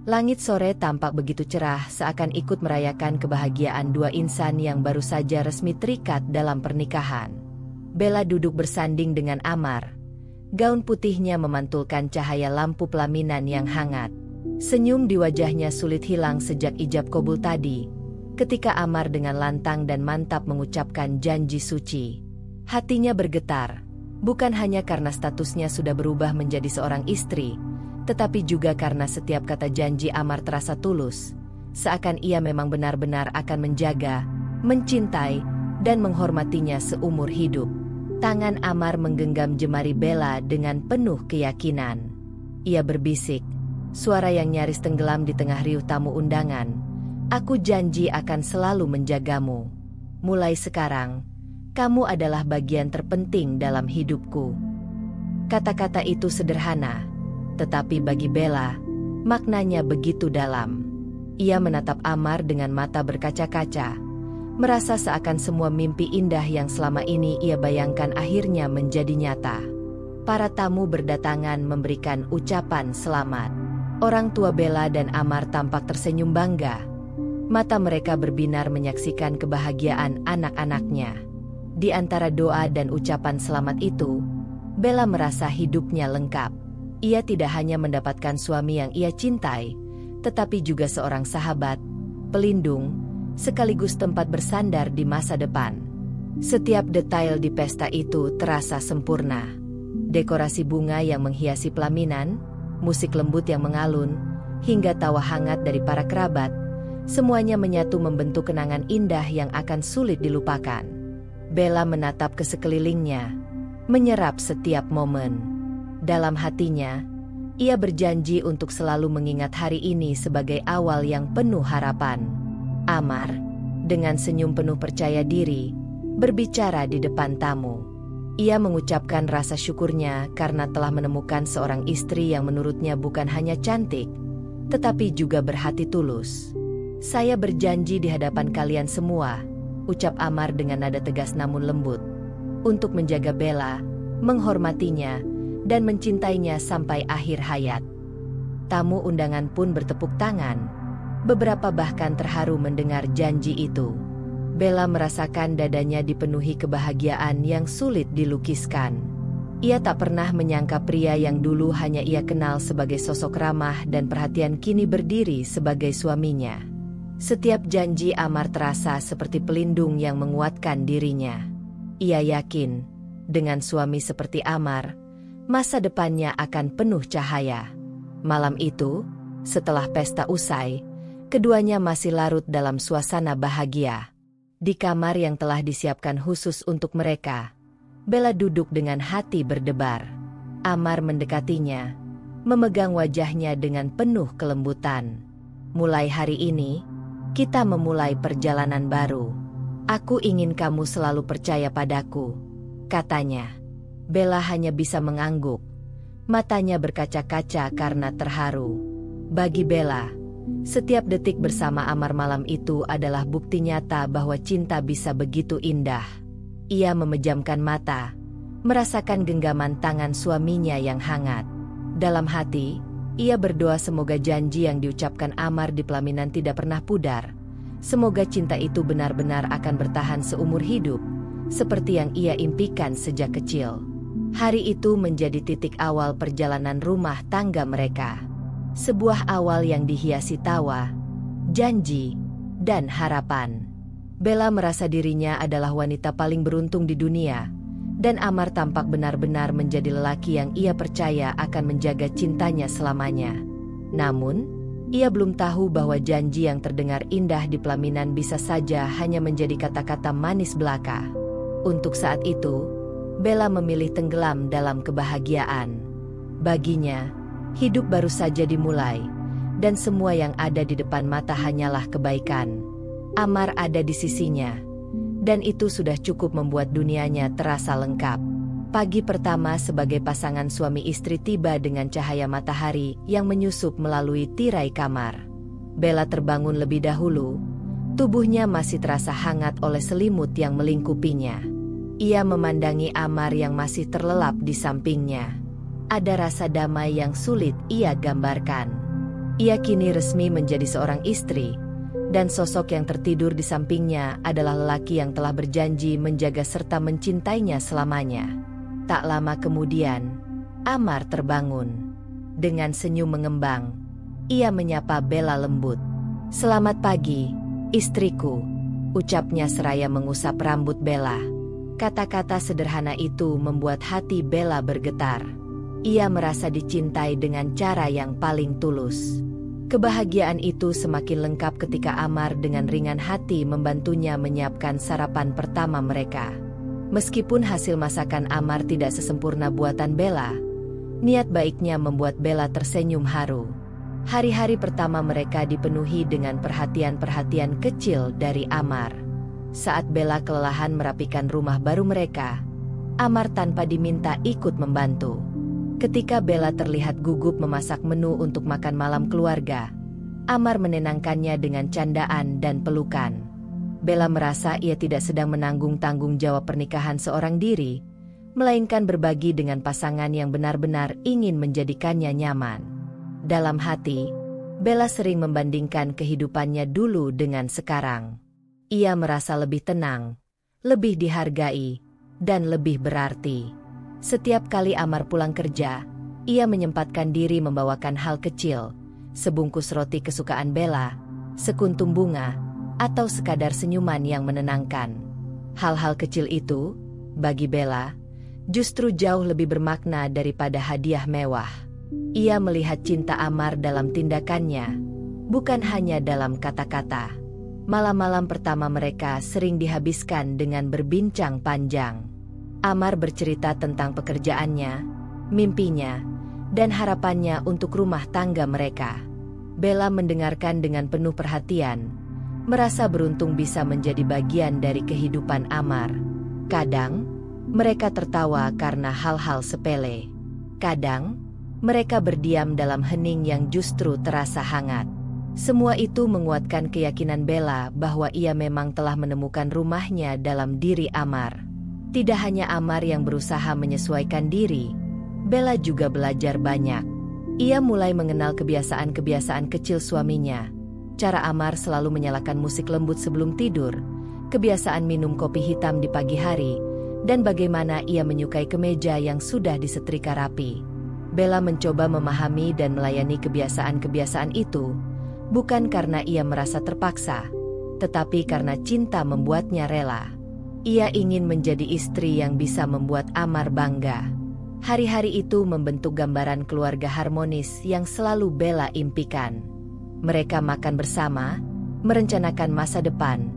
Langit sore tampak begitu cerah, seakan ikut merayakan kebahagiaan dua insan yang baru saja resmi terikat dalam pernikahan. Bella duduk bersanding dengan Amar. Gaun putihnya memantulkan cahaya lampu pelaminan yang hangat. Senyum di wajahnya sulit hilang sejak ijab kabul tadi, ketika Amar dengan lantang dan mantap mengucapkan janji suci. Hatinya bergetar, bukan hanya karena statusnya sudah berubah menjadi seorang istri, tetapi juga karena setiap kata janji Amar terasa tulus, seakan ia memang benar-benar akan menjaga, mencintai, dan menghormatinya seumur hidup. Tangan Amar menggenggam jemari Bella dengan penuh keyakinan. Ia berbisik, suara yang nyaris tenggelam di tengah riuh tamu undangan, "Aku janji akan selalu menjagamu. Mulai sekarang, kamu adalah bagian terpenting dalam hidupku." Kata-kata itu sederhana, tetapi bagi Bella, maknanya begitu dalam. Ia menatap Amar dengan mata berkaca-kaca, merasa seakan semua mimpi indah yang selama ini ia bayangkan akhirnya menjadi nyata. Para tamu berdatangan memberikan ucapan selamat. Orang tua Bella dan Amar tampak tersenyum bangga. Mata mereka berbinar menyaksikan kebahagiaan anak-anaknya. Di antara doa dan ucapan selamat itu, Bella merasa hidupnya lengkap. Ia tidak hanya mendapatkan suami yang ia cintai, tetapi juga seorang sahabat, pelindung, sekaligus tempat bersandar di masa depan. Setiap detail di pesta itu terasa sempurna. Dekorasi bunga yang menghiasi pelaminan, musik lembut yang mengalun, hingga tawa hangat dari para kerabat, semuanya menyatu membentuk kenangan indah yang akan sulit dilupakan. Bella menatap ke sekelilingnya, menyerap setiap momen. Dalam hatinya, ia berjanji untuk selalu mengingat hari ini sebagai awal yang penuh harapan. Amar, dengan senyum penuh percaya diri, berbicara di depan tamu. Ia mengucapkan rasa syukurnya karena telah menemukan seorang istri yang menurutnya bukan hanya cantik, tetapi juga berhati tulus. "Saya berjanji di hadapan kalian semua," ucap Amar dengan nada tegas namun lembut, "untuk menjaga Bella, menghormatinya, dan mencintainya sampai akhir hayat." Tamu undangan pun bertepuk tangan. Beberapa bahkan terharu mendengar janji itu. Bella merasakan dadanya dipenuhi kebahagiaan yang sulit dilukiskan. Ia tak pernah menyangka pria yang dulu hanya ia kenal sebagai sosok ramah dan perhatian kini berdiri sebagai suaminya. Setiap janji Amar terasa seperti pelindung yang menguatkan dirinya. Ia yakin, dengan suami seperti Amar, masa depannya akan penuh cahaya. Malam itu, setelah pesta usai, keduanya masih larut dalam suasana bahagia. Di kamar yang telah disiapkan khusus untuk mereka, Bella duduk dengan hati berdebar. Amar mendekatinya, memegang wajahnya dengan penuh kelembutan. "Mulai hari ini, kita memulai perjalanan baru. Aku ingin kamu selalu percaya padaku," katanya. Bella hanya bisa mengangguk. Matanya berkaca-kaca karena terharu. Bagi Bella, setiap detik bersama Amar malam itu adalah bukti nyata bahwa cinta bisa begitu indah. Ia memejamkan mata, merasakan genggaman tangan suaminya yang hangat. Dalam hati, ia berdoa semoga janji yang diucapkan Amar di pelaminan tidak pernah pudar. Semoga cinta itu benar-benar akan bertahan seumur hidup, seperti yang ia impikan sejak kecil. Hari itu menjadi titik awal perjalanan rumah tangga mereka. Sebuah awal yang dihiasi tawa, janji, dan harapan. Bella merasa dirinya adalah wanita paling beruntung di dunia, dan Amar tampak benar-benar menjadi lelaki yang ia percaya akan menjaga cintanya selamanya. Namun, ia belum tahu bahwa janji yang terdengar indah di pelaminan bisa saja hanya menjadi kata-kata manis belaka. Untuk saat itu, Bella memilih tenggelam dalam kebahagiaan. Baginya, hidup baru saja dimulai, dan semua yang ada di depan mata hanyalah kebaikan. Amar ada di sisinya, dan itu sudah cukup membuat dunianya terasa lengkap. Pagi pertama sebagai pasangan suami istri tiba dengan cahaya matahari yang menyusup melalui tirai kamar. Bella terbangun lebih dahulu, tubuhnya masih terasa hangat oleh selimut yang melingkupinya. Ia memandangi Amar yang masih terlelap di sampingnya. Ada rasa damai yang sulit ia gambarkan. Ia kini resmi menjadi seorang istri, dan sosok yang tertidur di sampingnya adalah lelaki yang telah berjanji menjaga serta mencintainya selamanya. Tak lama kemudian, Amar terbangun. Dengan senyum mengembang, ia menyapa Bella lembut. "Selamat pagi, istriku," ucapnya seraya mengusap rambut Bella. Kata-kata sederhana itu membuat hati Bella bergetar. Ia merasa dicintai dengan cara yang paling tulus. Kebahagiaan itu semakin lengkap ketika Amar dengan ringan hati membantunya menyiapkan sarapan pertama mereka. Meskipun hasil masakan Amar tidak sesempurna buatan Bella, niat baiknya membuat Bella tersenyum haru. Hari-hari pertama mereka dipenuhi dengan perhatian-perhatian kecil dari Amar. Saat Bella kelelahan merapikan rumah baru mereka, Amar tanpa diminta ikut membantu. Ketika Bella terlihat gugup memasak menu untuk makan malam keluarga, Amar menenangkannya dengan candaan dan pelukan. Bella merasa ia tidak sedang menanggung tanggung jawab pernikahan seorang diri, melainkan berbagi dengan pasangan yang benar-benar ingin menjadikannya nyaman. Dalam hati, Bella sering membandingkan kehidupannya dulu dengan sekarang. Ia merasa lebih tenang, lebih dihargai, dan lebih berarti. Setiap kali Amar pulang kerja, ia menyempatkan diri membawakan hal kecil, sebungkus roti kesukaan Bella, sekuntum bunga, atau sekadar senyuman yang menenangkan. Hal-hal kecil itu, bagi Bella, justru jauh lebih bermakna daripada hadiah mewah. Ia melihat cinta Amar dalam tindakannya, bukan hanya dalam kata-kata. Malam-malam pertama mereka sering dihabiskan dengan berbincang panjang. Amar bercerita tentang pekerjaannya, mimpinya, dan harapannya untuk rumah tangga mereka. Bella mendengarkan dengan penuh perhatian, merasa beruntung bisa menjadi bagian dari kehidupan Amar. Kadang, mereka tertawa karena hal-hal sepele. Kadang, mereka berdiam dalam hening yang justru terasa hangat. Semua itu menguatkan keyakinan Bella bahwa ia memang telah menemukan rumahnya dalam diri Amar. Tidak hanya Amar yang berusaha menyesuaikan diri, Bella juga belajar banyak. Ia mulai mengenal kebiasaan-kebiasaan kecil suaminya. Cara Amar selalu menyalakan musik lembut sebelum tidur, kebiasaan minum kopi hitam di pagi hari, dan bagaimana ia menyukai kemeja yang sudah disetrika rapi. Bella mencoba memahami dan melayani kebiasaan-kebiasaan itu, bukan karena ia merasa terpaksa, tetapi karena cinta membuatnya rela. Ia ingin menjadi istri yang bisa membuat Amar bangga. Hari-hari itu membentuk gambaran keluarga harmonis yang selalu Bella impikan. Mereka makan bersama, merencanakan masa depan,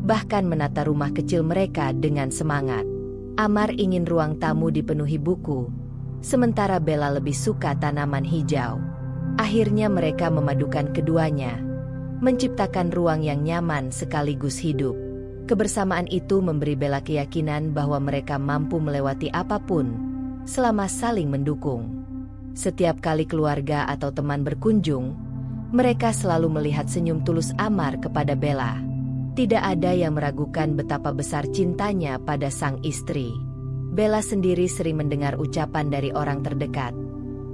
bahkan menata rumah kecil mereka dengan semangat. Amar ingin ruang tamu dipenuhi buku, sementara Bella lebih suka tanaman hijau. Akhirnya mereka memadukan keduanya, menciptakan ruang yang nyaman sekaligus hidup. Kebersamaan itu memberi Bella keyakinan bahwa mereka mampu melewati apapun, selama saling mendukung. Setiap kali keluarga atau teman berkunjung, mereka selalu melihat senyum tulus Amar kepada Bella. Tidak ada yang meragukan betapa besar cintanya pada sang istri. Bella sendiri sering mendengar ucapan dari orang terdekat.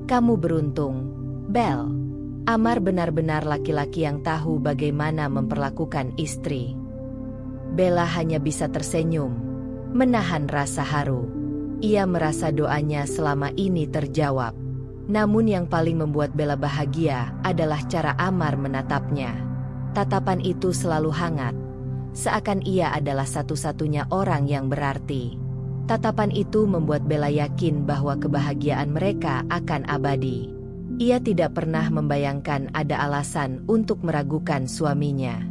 "Kamu beruntung, Bel. Amar benar-benar laki-laki yang tahu bagaimana memperlakukan istri." Bella hanya bisa tersenyum, menahan rasa haru. Ia merasa doanya selama ini terjawab. Namun yang paling membuat Bella bahagia adalah cara Amar menatapnya. Tatapan itu selalu hangat, seakan ia adalah satu-satunya orang yang berarti. Tatapan itu membuat Bella yakin bahwa kebahagiaan mereka akan abadi. Ia tidak pernah membayangkan ada alasan untuk meragukan suaminya.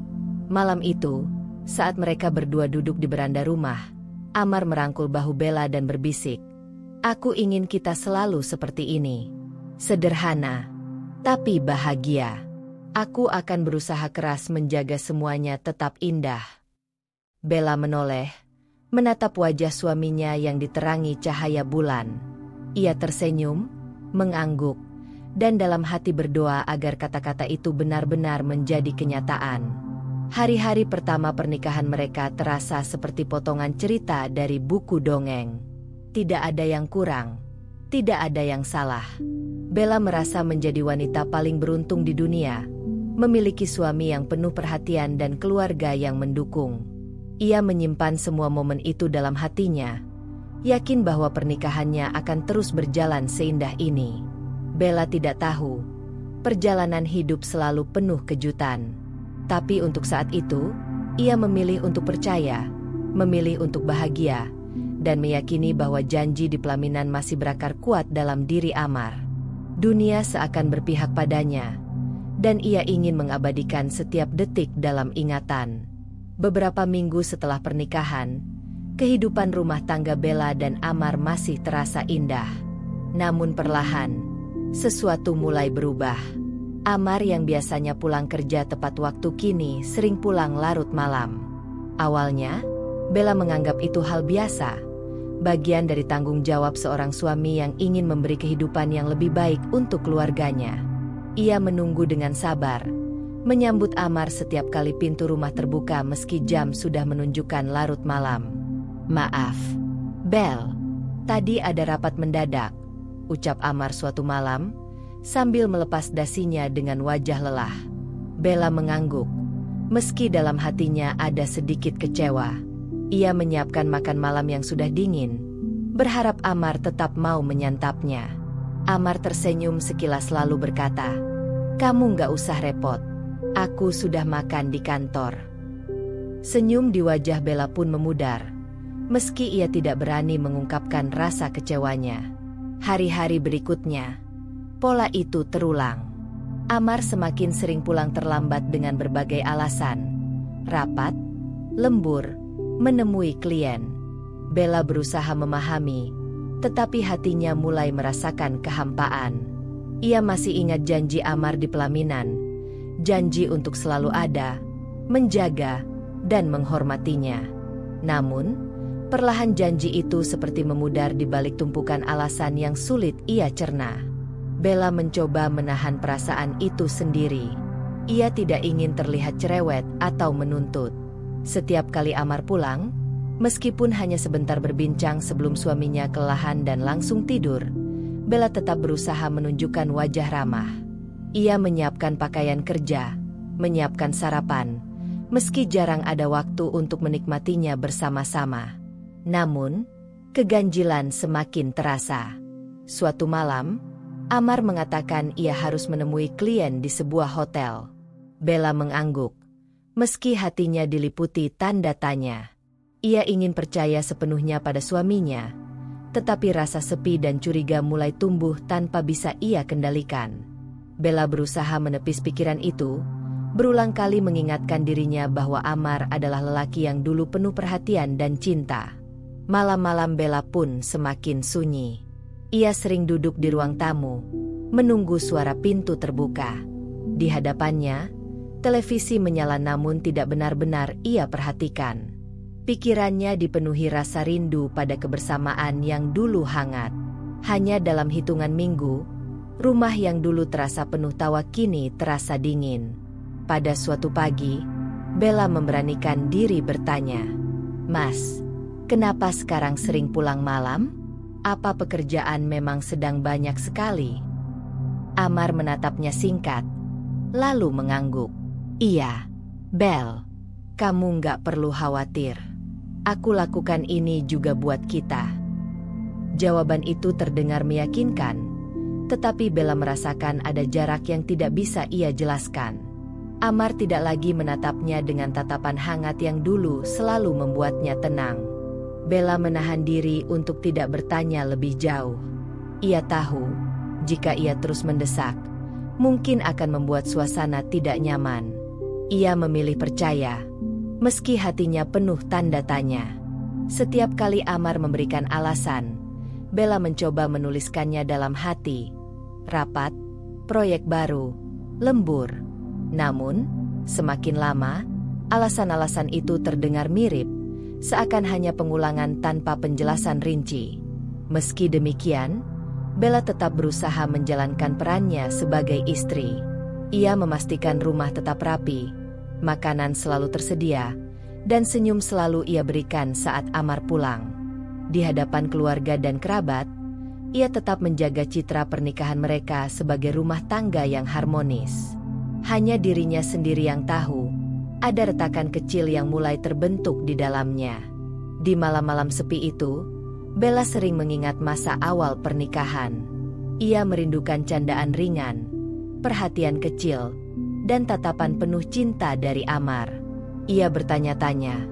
Malam itu, saat mereka berdua duduk di beranda rumah, Amar merangkul bahu Bella dan berbisik, "Aku ingin kita selalu seperti ini. Sederhana, tapi bahagia. Aku akan berusaha keras menjaga semuanya tetap indah." Bella menoleh, menatap wajah suaminya yang diterangi cahaya bulan. Ia tersenyum, mengangguk, dan dalam hati berdoa agar kata-kata itu benar-benar menjadi kenyataan. Hari-hari pertama pernikahan mereka terasa seperti potongan cerita dari buku dongeng. Tidak ada yang kurang, tidak ada yang salah. Bella merasa menjadi wanita paling beruntung di dunia, memiliki suami yang penuh perhatian dan keluarga yang mendukung. Ia menyimpan semua momen itu dalam hatinya, yakin bahwa pernikahannya akan terus berjalan seindah ini. Bella tidak tahu, perjalanan hidup selalu penuh kejutan. Tapi untuk saat itu, ia memilih untuk percaya, memilih untuk bahagia, dan meyakini bahwa janji di pelaminan masih berakar kuat dalam diri Amar. Dunia seakan berpihak padanya, dan ia ingin mengabadikan setiap detik dalam ingatan. Beberapa minggu setelah pernikahan, kehidupan rumah tangga Bella dan Amar masih terasa indah. Namun perlahan, sesuatu mulai berubah. Amar yang biasanya pulang kerja tepat waktu kini sering pulang larut malam. Awalnya, Bella menganggap itu hal biasa, bagian dari tanggung jawab seorang suami yang ingin memberi kehidupan yang lebih baik untuk keluarganya. Ia menunggu dengan sabar, menyambut Amar setiap kali pintu rumah terbuka meski jam sudah menunjukkan larut malam. "Maaf, Bel, tadi ada rapat mendadak," ucap Amar suatu malam, sambil melepas dasinya dengan wajah lelah. Bella mengangguk, meski dalam hatinya ada sedikit kecewa. Ia menyiapkan makan malam yang sudah dingin, berharap Amar tetap mau menyantapnya. Amar tersenyum sekilas lalu berkata, "Kamu nggak usah repot, aku sudah makan di kantor." Senyum di wajah Bella pun memudar, meski ia tidak berani mengungkapkan rasa kecewanya. Hari-hari berikutnya, pola itu terulang. Amar semakin sering pulang terlambat dengan berbagai alasan. Rapat, lembur, menemui klien. Bella berusaha memahami, tetapi hatinya mulai merasakan kehampaan. Ia masih ingat janji Amar di pelaminan, janji untuk selalu ada, menjaga, dan menghormatinya. Namun, perlahan janji itu seperti memudar di balik tumpukan alasan yang sulit ia cerna. Bella mencoba menahan perasaan itu sendiri. Ia tidak ingin terlihat cerewet atau menuntut. Setiap kali Amar pulang, meskipun hanya sebentar berbincang sebelum suaminya kelelahan dan langsung tidur, Bella tetap berusaha menunjukkan wajah ramah. Ia menyiapkan pakaian kerja, menyiapkan sarapan, meski jarang ada waktu untuk menikmatinya bersama-sama. Namun, keganjilan semakin terasa. Suatu malam, Amar mengatakan ia harus menemui klien di sebuah hotel. Bella mengangguk, meski hatinya diliputi tanda tanya. Ia ingin percaya sepenuhnya pada suaminya, tetapi rasa sepi dan curiga mulai tumbuh tanpa bisa ia kendalikan. Bella berusaha menepis pikiran itu, berulang kali mengingatkan dirinya bahwa Amar adalah lelaki yang dulu penuh perhatian dan cinta. Malam-malam Bella pun semakin sunyi. Ia sering duduk di ruang tamu, menunggu suara pintu terbuka. Di hadapannya, televisi menyala namun tidak benar-benar ia perhatikan. Pikirannya dipenuhi rasa rindu pada kebersamaan yang dulu hangat. Hanya dalam hitungan minggu, rumah yang dulu terasa penuh tawa kini terasa dingin. Pada suatu pagi, Bella memberanikan diri bertanya, "Mas, kenapa sekarang sering pulang malam? Apa pekerjaan memang sedang banyak sekali?" Amar menatapnya singkat, lalu mengangguk. "Iya, Bel, kamu nggak perlu khawatir. Aku lakukan ini juga buat kita." Jawaban itu terdengar meyakinkan, tetapi Bella merasakan ada jarak yang tidak bisa ia jelaskan. Amar tidak lagi menatapnya dengan tatapan hangat yang dulu selalu membuatnya tenang. Bella menahan diri untuk tidak bertanya lebih jauh. Ia tahu, jika ia terus mendesak, mungkin akan membuat suasana tidak nyaman. Ia memilih percaya, meski hatinya penuh tanda tanya. Setiap kali Amar memberikan alasan, Bella mencoba menuliskannya dalam hati. Rapat, proyek baru, lembur. Namun, semakin lama, alasan-alasan itu terdengar mirip, seakan hanya pengulangan tanpa penjelasan rinci. Meski demikian, Bella tetap berusaha menjalankan perannya sebagai istri. Ia memastikan rumah tetap rapi, makanan selalu tersedia, dan senyum selalu ia berikan saat Amar pulang. Di hadapan keluarga dan kerabat, ia tetap menjaga citra pernikahan mereka sebagai rumah tangga yang harmonis. Hanya dirinya sendiri yang tahu, ada retakan kecil yang mulai terbentuk di dalamnya. Di malam-malam sepi itu, Bella sering mengingat masa awal pernikahan. Ia merindukan candaan ringan, perhatian kecil, dan tatapan penuh cinta dari Amar. Ia bertanya-tanya,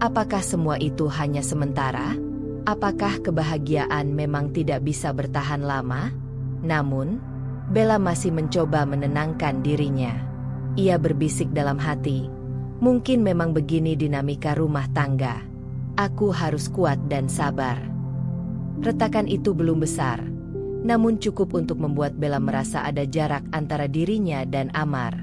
apakah semua itu hanya sementara? Apakah kebahagiaan memang tidak bisa bertahan lama? Namun, Bella masih mencoba menenangkan dirinya. Ia berbisik dalam hati, mungkin memang begini dinamika rumah tangga. Aku harus kuat dan sabar. Retakan itu belum besar, namun cukup untuk membuat Bella merasa ada jarak antara dirinya dan Amar.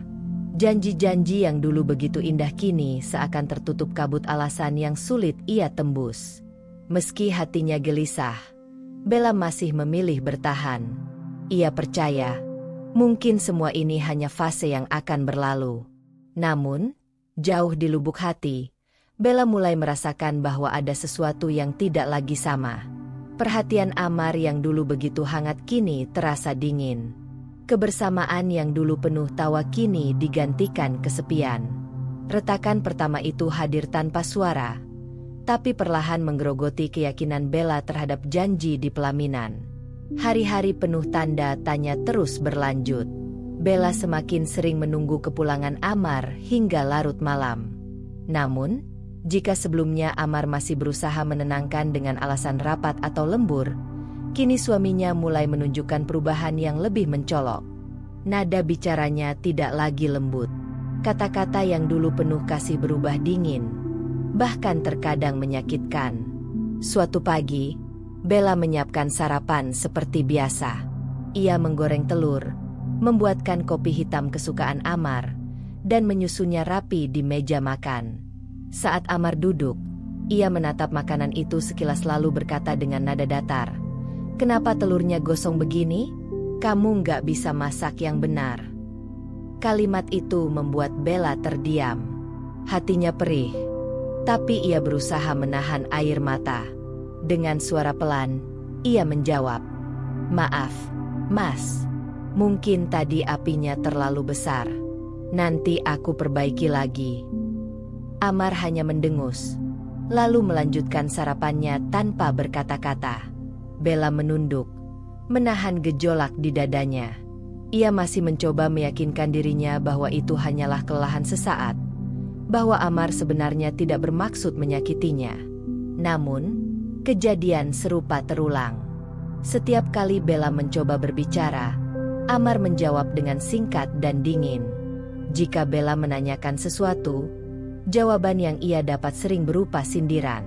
Janji-janji yang dulu begitu indah kini seakan tertutup kabut alasan yang sulit ia tembus. Meski hatinya gelisah, Bella masih memilih bertahan. Ia percaya, mungkin semua ini hanya fase yang akan berlalu. Namun, jauh di lubuk hati, Bella mulai merasakan bahwa ada sesuatu yang tidak lagi sama. Perhatian Amar yang dulu begitu hangat kini terasa dingin. Kebersamaan yang dulu penuh tawa kini digantikan kesepian. Retakan pertama itu hadir tanpa suara, tapi perlahan menggerogoti keyakinan Bella terhadap janji di pelaminan. Hari-hari penuh tanda tanya terus berlanjut. Bella semakin sering menunggu kepulangan Amar hingga larut malam. Namun, jika sebelumnya Amar masih berusaha menenangkan dengan alasan rapat atau lembur, kini suaminya mulai menunjukkan perubahan yang lebih mencolok. Nada bicaranya tidak lagi lembut. Kata-kata yang dulu penuh kasih berubah dingin, bahkan terkadang menyakitkan. Suatu pagi, Bella menyiapkan sarapan seperti biasa. Ia menggoreng telur, membuatkan kopi hitam kesukaan Amar, dan menyusunnya rapi di meja makan. Saat Amar duduk, ia menatap makanan itu sekilas lalu berkata dengan nada datar, "Kenapa telurnya gosong begini? Kamu nggak bisa masak yang benar." Kalimat itu membuat Bella terdiam. Hatinya perih, tapi ia berusaha menahan air mata. Dengan suara pelan, ia menjawab, "Maaf, Mas. Mungkin tadi apinya terlalu besar. Nanti aku perbaiki lagi." Amar hanya mendengus, lalu melanjutkan sarapannya tanpa berkata-kata. Bella menunduk, menahan gejolak di dadanya. Ia masih mencoba meyakinkan dirinya bahwa itu hanyalah kelelahan sesaat, bahwa Amar sebenarnya tidak bermaksud menyakitinya. Namun, kejadian serupa terulang. Setiap kali Bella mencoba berbicara, Amar menjawab dengan singkat dan dingin. Jika Bella menanyakan sesuatu, jawaban yang ia dapat sering berupa sindiran.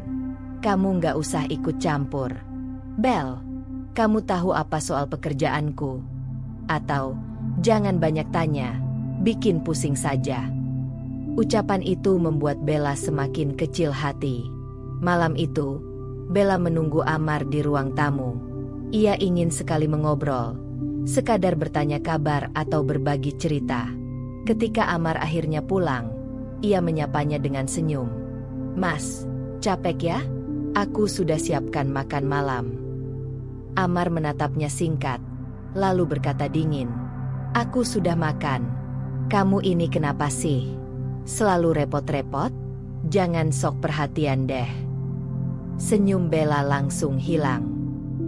"Kamu nggak usah ikut campur. Bel, kamu tahu apa soal pekerjaanku?" Atau, "Jangan banyak tanya, bikin pusing saja." Ucapan itu membuat Bella semakin kecil hati. Malam itu, Bella menunggu Amar di ruang tamu. Ia ingin sekali mengobrol, sekadar bertanya kabar atau berbagi cerita. Ketika Amar akhirnya pulang, ia menyapanya dengan senyum. "Mas, capek ya? Aku sudah siapkan makan malam." Amar menatapnya singkat, lalu berkata dingin, "Aku sudah makan. Kamu ini kenapa sih? Selalu repot-repot? Jangan sok perhatian deh." Senyum Bella langsung hilang.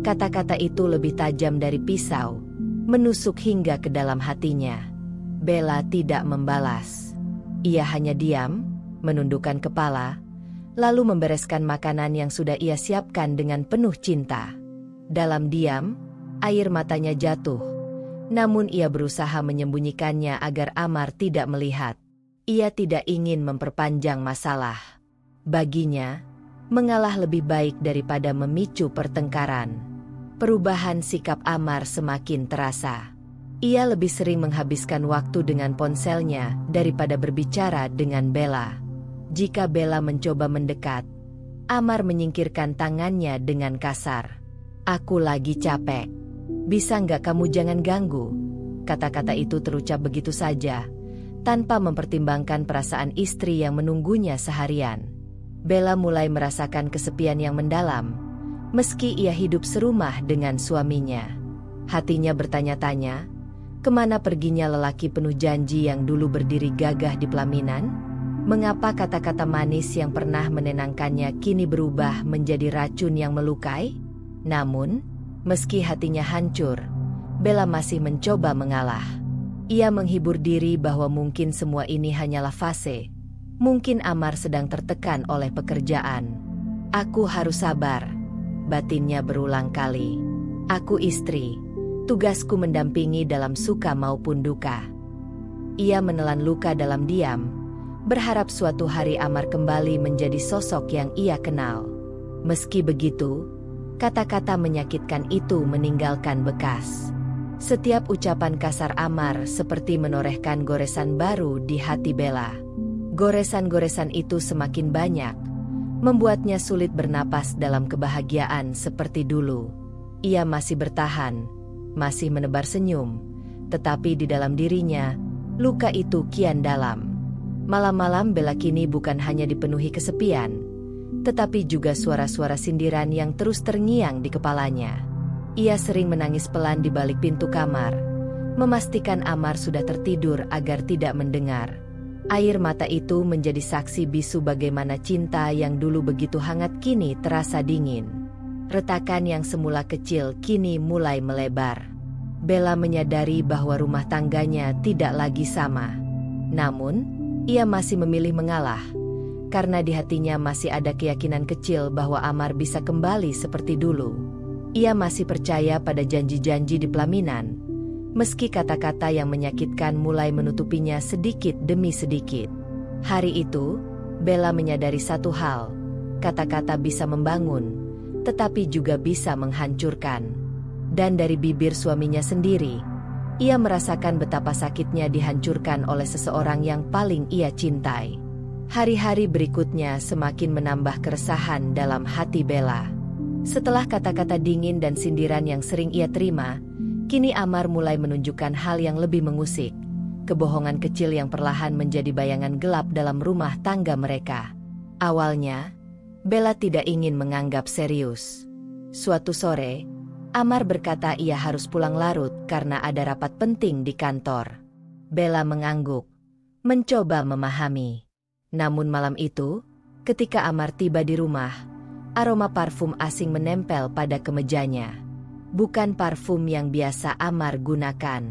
Kata-kata itu lebih tajam dari pisau, menusuk hingga ke dalam hatinya. Bella tidak membalas. Ia hanya diam, menundukkan kepala, lalu membereskan makanan yang sudah ia siapkan dengan penuh cinta. Dalam diam, air matanya jatuh, namun ia berusaha menyembunyikannya agar Amar tidak melihat. Ia tidak ingin memperpanjang masalah. Baginya, mengalah lebih baik daripada memicu pertengkaran. Perubahan sikap Amar semakin terasa. Ia lebih sering menghabiskan waktu dengan ponselnya daripada berbicara dengan Bella. Jika Bella mencoba mendekat, Amar menyingkirkan tangannya dengan kasar. "Aku lagi capek. Bisa nggak kamu jangan ganggu?" Kata-kata itu terucap begitu saja, tanpa mempertimbangkan perasaan istri yang menunggunya seharian. Bella mulai merasakan kesepian yang mendalam, Meski ia hidup serumah dengan suaminya, hatinya bertanya-tanya, kemana perginya lelaki penuh janji yang dulu berdiri gagah di pelaminan? Mengapa kata-kata manis yang pernah menenangkannya kini berubah menjadi racun yang melukai? Namun, meski hatinya hancur, Bella masih mencoba mengalah. Ia menghibur diri bahwa mungkin semua ini hanyalah fase. Mungkin Amar sedang tertekan oleh pekerjaan. Aku harus sabar, batinnya berulang kali. Aku istri, tugasku mendampingi dalam suka maupun duka. Ia menelan luka dalam diam, berharap suatu hari Amar kembali menjadi sosok yang ia kenal. Meski begitu, kata-kata menyakitkan itu meninggalkan bekas. Setiap ucapan kasar Amar seperti menorehkan goresan baru di hati Bella. Goresan-goresan itu semakin banyak, membuatnya sulit bernapas dalam kebahagiaan seperti dulu. Ia masih bertahan, masih menebar senyum, tetapi di dalam dirinya, luka itu kian dalam. Malam-malam Bella kini bukan hanya dipenuhi kesepian, tetapi juga suara-suara sindiran yang terus terngiang di kepalanya. Ia sering menangis pelan di balik pintu kamar, memastikan Amar sudah tertidur agar tidak mendengar. Air mata itu menjadi saksi bisu bagaimana cinta yang dulu begitu hangat kini terasa dingin. Retakan yang semula kecil kini mulai melebar. Bella menyadari bahwa rumah tangganya tidak lagi sama. Namun, ia masih memilih mengalah, karena di hatinya masih ada keyakinan kecil bahwa Amar bisa kembali seperti dulu. Ia masih percaya pada janji-janji di pelaminan, meski kata-kata yang menyakitkan mulai menutupinya sedikit demi sedikit. Hari itu, Bella menyadari satu hal, kata-kata bisa membangun, tetapi juga bisa menghancurkan. Dan dari bibir suaminya sendiri, ia merasakan betapa sakitnya dihancurkan oleh seseorang yang paling ia cintai. Hari-hari berikutnya semakin menambah keresahan dalam hati Bella. Setelah kata-kata dingin dan sindiran yang sering ia terima, kini Amar mulai menunjukkan hal yang lebih mengusik. Kebohongan kecil yang perlahan menjadi bayangan gelap dalam rumah tangga mereka. Awalnya, Bella tidak ingin menganggap serius. Suatu sore, Amar berkata ia harus pulang larut karena ada rapat penting di kantor. Bella mengangguk, mencoba memahami. Namun malam itu, ketika Amar tiba di rumah, aroma parfum asing menempel pada kemejanya. Bukan parfum yang biasa Amar gunakan.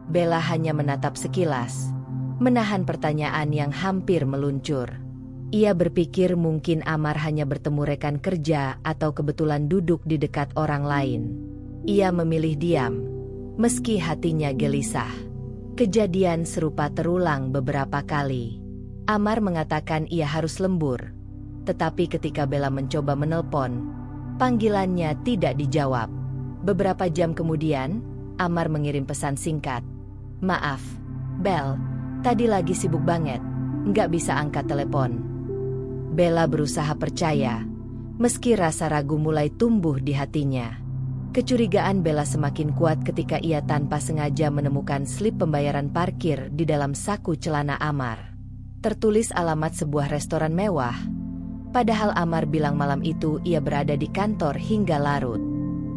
Bella hanya menatap sekilas, menahan pertanyaan yang hampir meluncur. Ia berpikir mungkin Amar hanya bertemu rekan kerja atau kebetulan duduk di dekat orang lain. Ia memilih diam, meski hatinya gelisah. Kejadian serupa terulang beberapa kali. Amar mengatakan ia harus lembur, tetapi ketika Bella mencoba menelpon, panggilannya tidak dijawab. Beberapa jam kemudian, Amar mengirim pesan singkat. Maaf, Bel, tadi lagi sibuk banget, nggak bisa angkat telepon. Bella berusaha percaya, meski rasa ragu mulai tumbuh di hatinya. Kecurigaan Bella semakin kuat ketika ia tanpa sengaja menemukan slip pembayaran parkir di dalam saku celana Amar. Tertulis alamat sebuah restoran mewah, padahal Amar bilang malam itu ia berada di kantor hingga larut.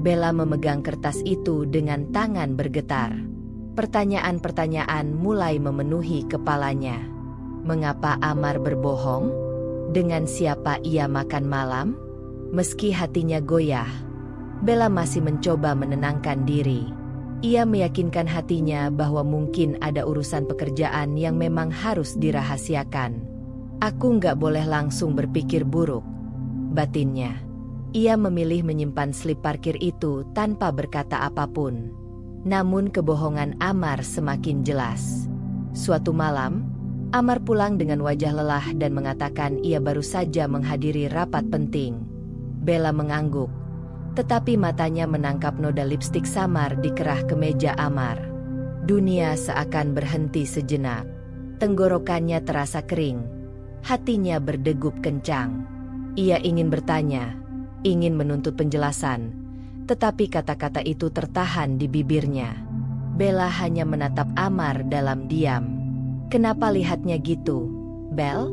Bella memegang kertas itu dengan tangan bergetar. Pertanyaan-pertanyaan mulai memenuhi kepalanya. Mengapa Amar berbohong? Dengan siapa ia makan malam? Meski hatinya goyah, Bella masih mencoba menenangkan diri. Ia meyakinkan hatinya bahwa mungkin ada urusan pekerjaan yang memang harus dirahasiakan. Aku nggak boleh langsung berpikir buruk, batinnya. Ia memilih menyimpan slip parkir itu tanpa berkata apapun. Namun kebohongan Amar semakin jelas. Suatu malam, Amar pulang dengan wajah lelah dan mengatakan ia baru saja menghadiri rapat penting. Bella mengangguk, tetapi matanya menangkap noda lipstik samar di kerah kemeja Amar. Dunia seakan berhenti sejenak. Tenggorokannya terasa kering. Hatinya berdegup kencang. Ia ingin bertanya, ingin menuntut penjelasan, tetapi kata-kata itu tertahan di bibirnya. Bella hanya menatap Amar dalam diam. Kenapa lihatnya gitu, Bel?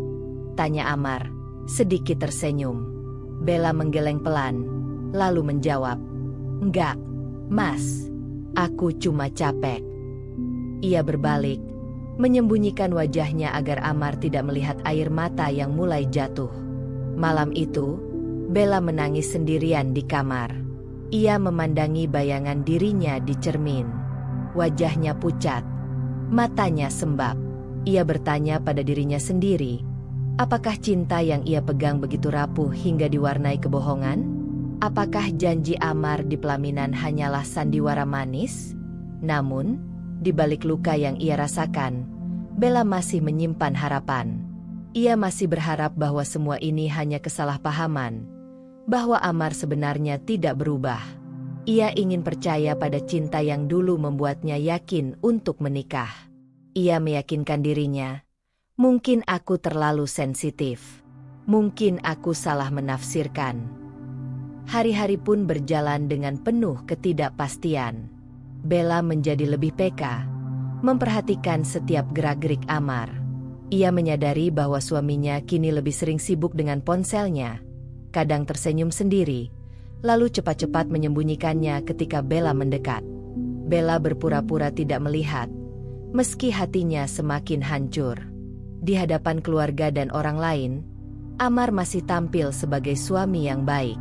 Tanya Amar, sedikit tersenyum. Bella menggeleng pelan. lalu menjawab, "Enggak, Mas. Aku cuma capek." Ia berbalik, menyembunyikan wajahnya agar Amar tidak melihat air mata yang mulai jatuh. Malam itu, Bella menangis sendirian di kamar. Ia memandangi bayangan dirinya di cermin. Wajahnya pucat, matanya sembab. Ia bertanya pada dirinya sendiri, apakah cinta yang ia pegang begitu rapuh hingga diwarnai kebohongan? Apakah janji Amar di pelaminan hanyalah sandiwara manis? Namun, di balik luka yang ia rasakan, Bella masih menyimpan harapan. Ia masih berharap bahwa semua ini hanya kesalahpahaman, bahwa Amar sebenarnya tidak berubah. Ia ingin percaya pada cinta yang dulu membuatnya yakin untuk menikah. Ia meyakinkan dirinya, mungkin aku terlalu sensitif. Mungkin aku salah menafsirkan. Hari-hari pun berjalan dengan penuh ketidakpastian. Bella menjadi lebih peka, memperhatikan setiap gerak-gerik Amar. Ia menyadari bahwa suaminya kini lebih sering sibuk dengan ponselnya, kadang tersenyum sendiri, lalu cepat-cepat menyembunyikannya ketika Bella mendekat. Bella berpura-pura tidak melihat, meski hatinya semakin hancur. Di hadapan keluarga dan orang lain, Amar masih tampil sebagai suami yang baik.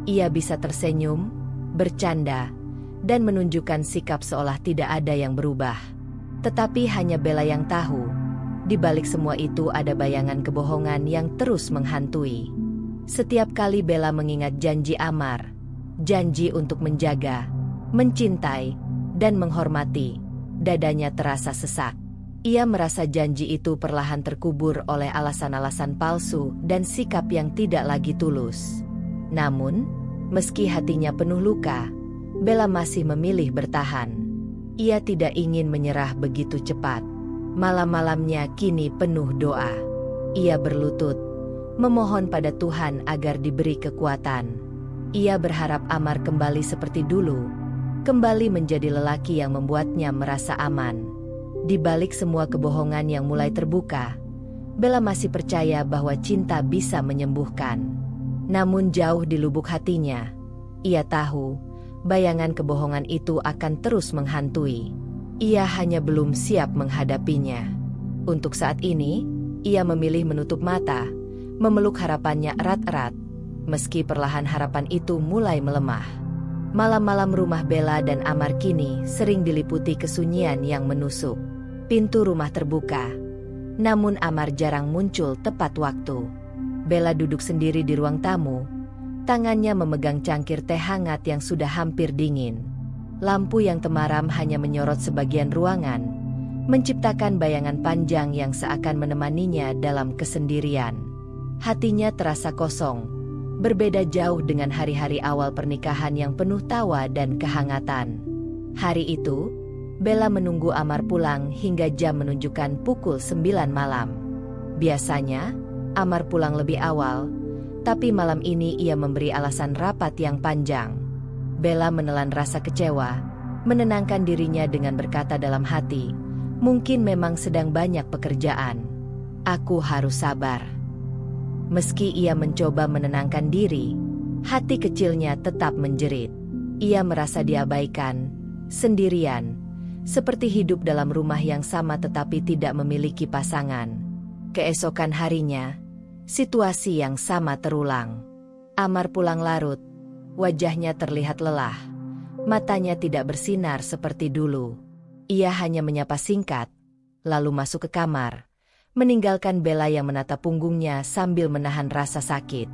Ia bisa tersenyum, bercanda, dan menunjukkan sikap seolah tidak ada yang berubah. Tetapi hanya Bella yang tahu, di balik semua itu ada bayangan kebohongan yang terus menghantui. Setiap kali Bella mengingat janji Amar, janji untuk menjaga, mencintai, dan menghormati, dadanya terasa sesak. Ia merasa janji itu perlahan terkubur oleh alasan-alasan palsu dan sikap yang tidak lagi tulus. Namun, meski hatinya penuh luka, Bella masih memilih bertahan. Ia tidak ingin menyerah begitu cepat. Malam-malamnya kini penuh doa. Ia berlutut, memohon pada Tuhan agar diberi kekuatan. Ia berharap Amar kembali seperti dulu, kembali menjadi lelaki yang membuatnya merasa aman. Di balik semua kebohongan yang mulai terbuka, Bella masih percaya bahwa cinta bisa menyembuhkan. Namun jauh di lubuk hatinya, ia tahu bayangan kebohongan itu akan terus menghantui. Ia hanya belum siap menghadapinya. Untuk saat ini, ia memilih menutup mata, memeluk harapannya erat-erat, meski perlahan harapan itu mulai melemah. Malam-malam rumah Bella dan Amar kini sering diliputi kesunyian yang menusuk. Pintu rumah terbuka, namun Amar jarang muncul tepat waktu. Bella duduk sendiri di ruang tamu, tangannya memegang cangkir teh hangat yang sudah hampir dingin. Lampu yang temaram hanya menyorot sebagian ruangan, menciptakan bayangan panjang yang seakan menemaninya dalam kesendirian. Hatinya terasa kosong, berbeda jauh dengan hari-hari awal pernikahan yang penuh tawa dan kehangatan. Hari itu, Bella menunggu Amar pulang hingga jam menunjukkan pukul 9 malam. Biasanya, Amar pulang lebih awal, tapi malam ini ia memberi alasan rapat yang panjang. Bella menelan rasa kecewa, menenangkan dirinya dengan berkata dalam hati, mungkin memang sedang banyak pekerjaan. Aku harus sabar. Meski ia mencoba menenangkan diri, hati kecilnya tetap menjerit. Ia merasa diabaikan, sendirian, seperti hidup dalam rumah yang sama tetapi tidak memiliki pasangan. Keesokan harinya, situasi yang sama terulang. Amar pulang larut, wajahnya terlihat lelah, matanya tidak bersinar seperti dulu. Ia hanya menyapa singkat, lalu masuk ke kamar, meninggalkan Bella yang menatap punggungnya sambil menahan rasa sakit.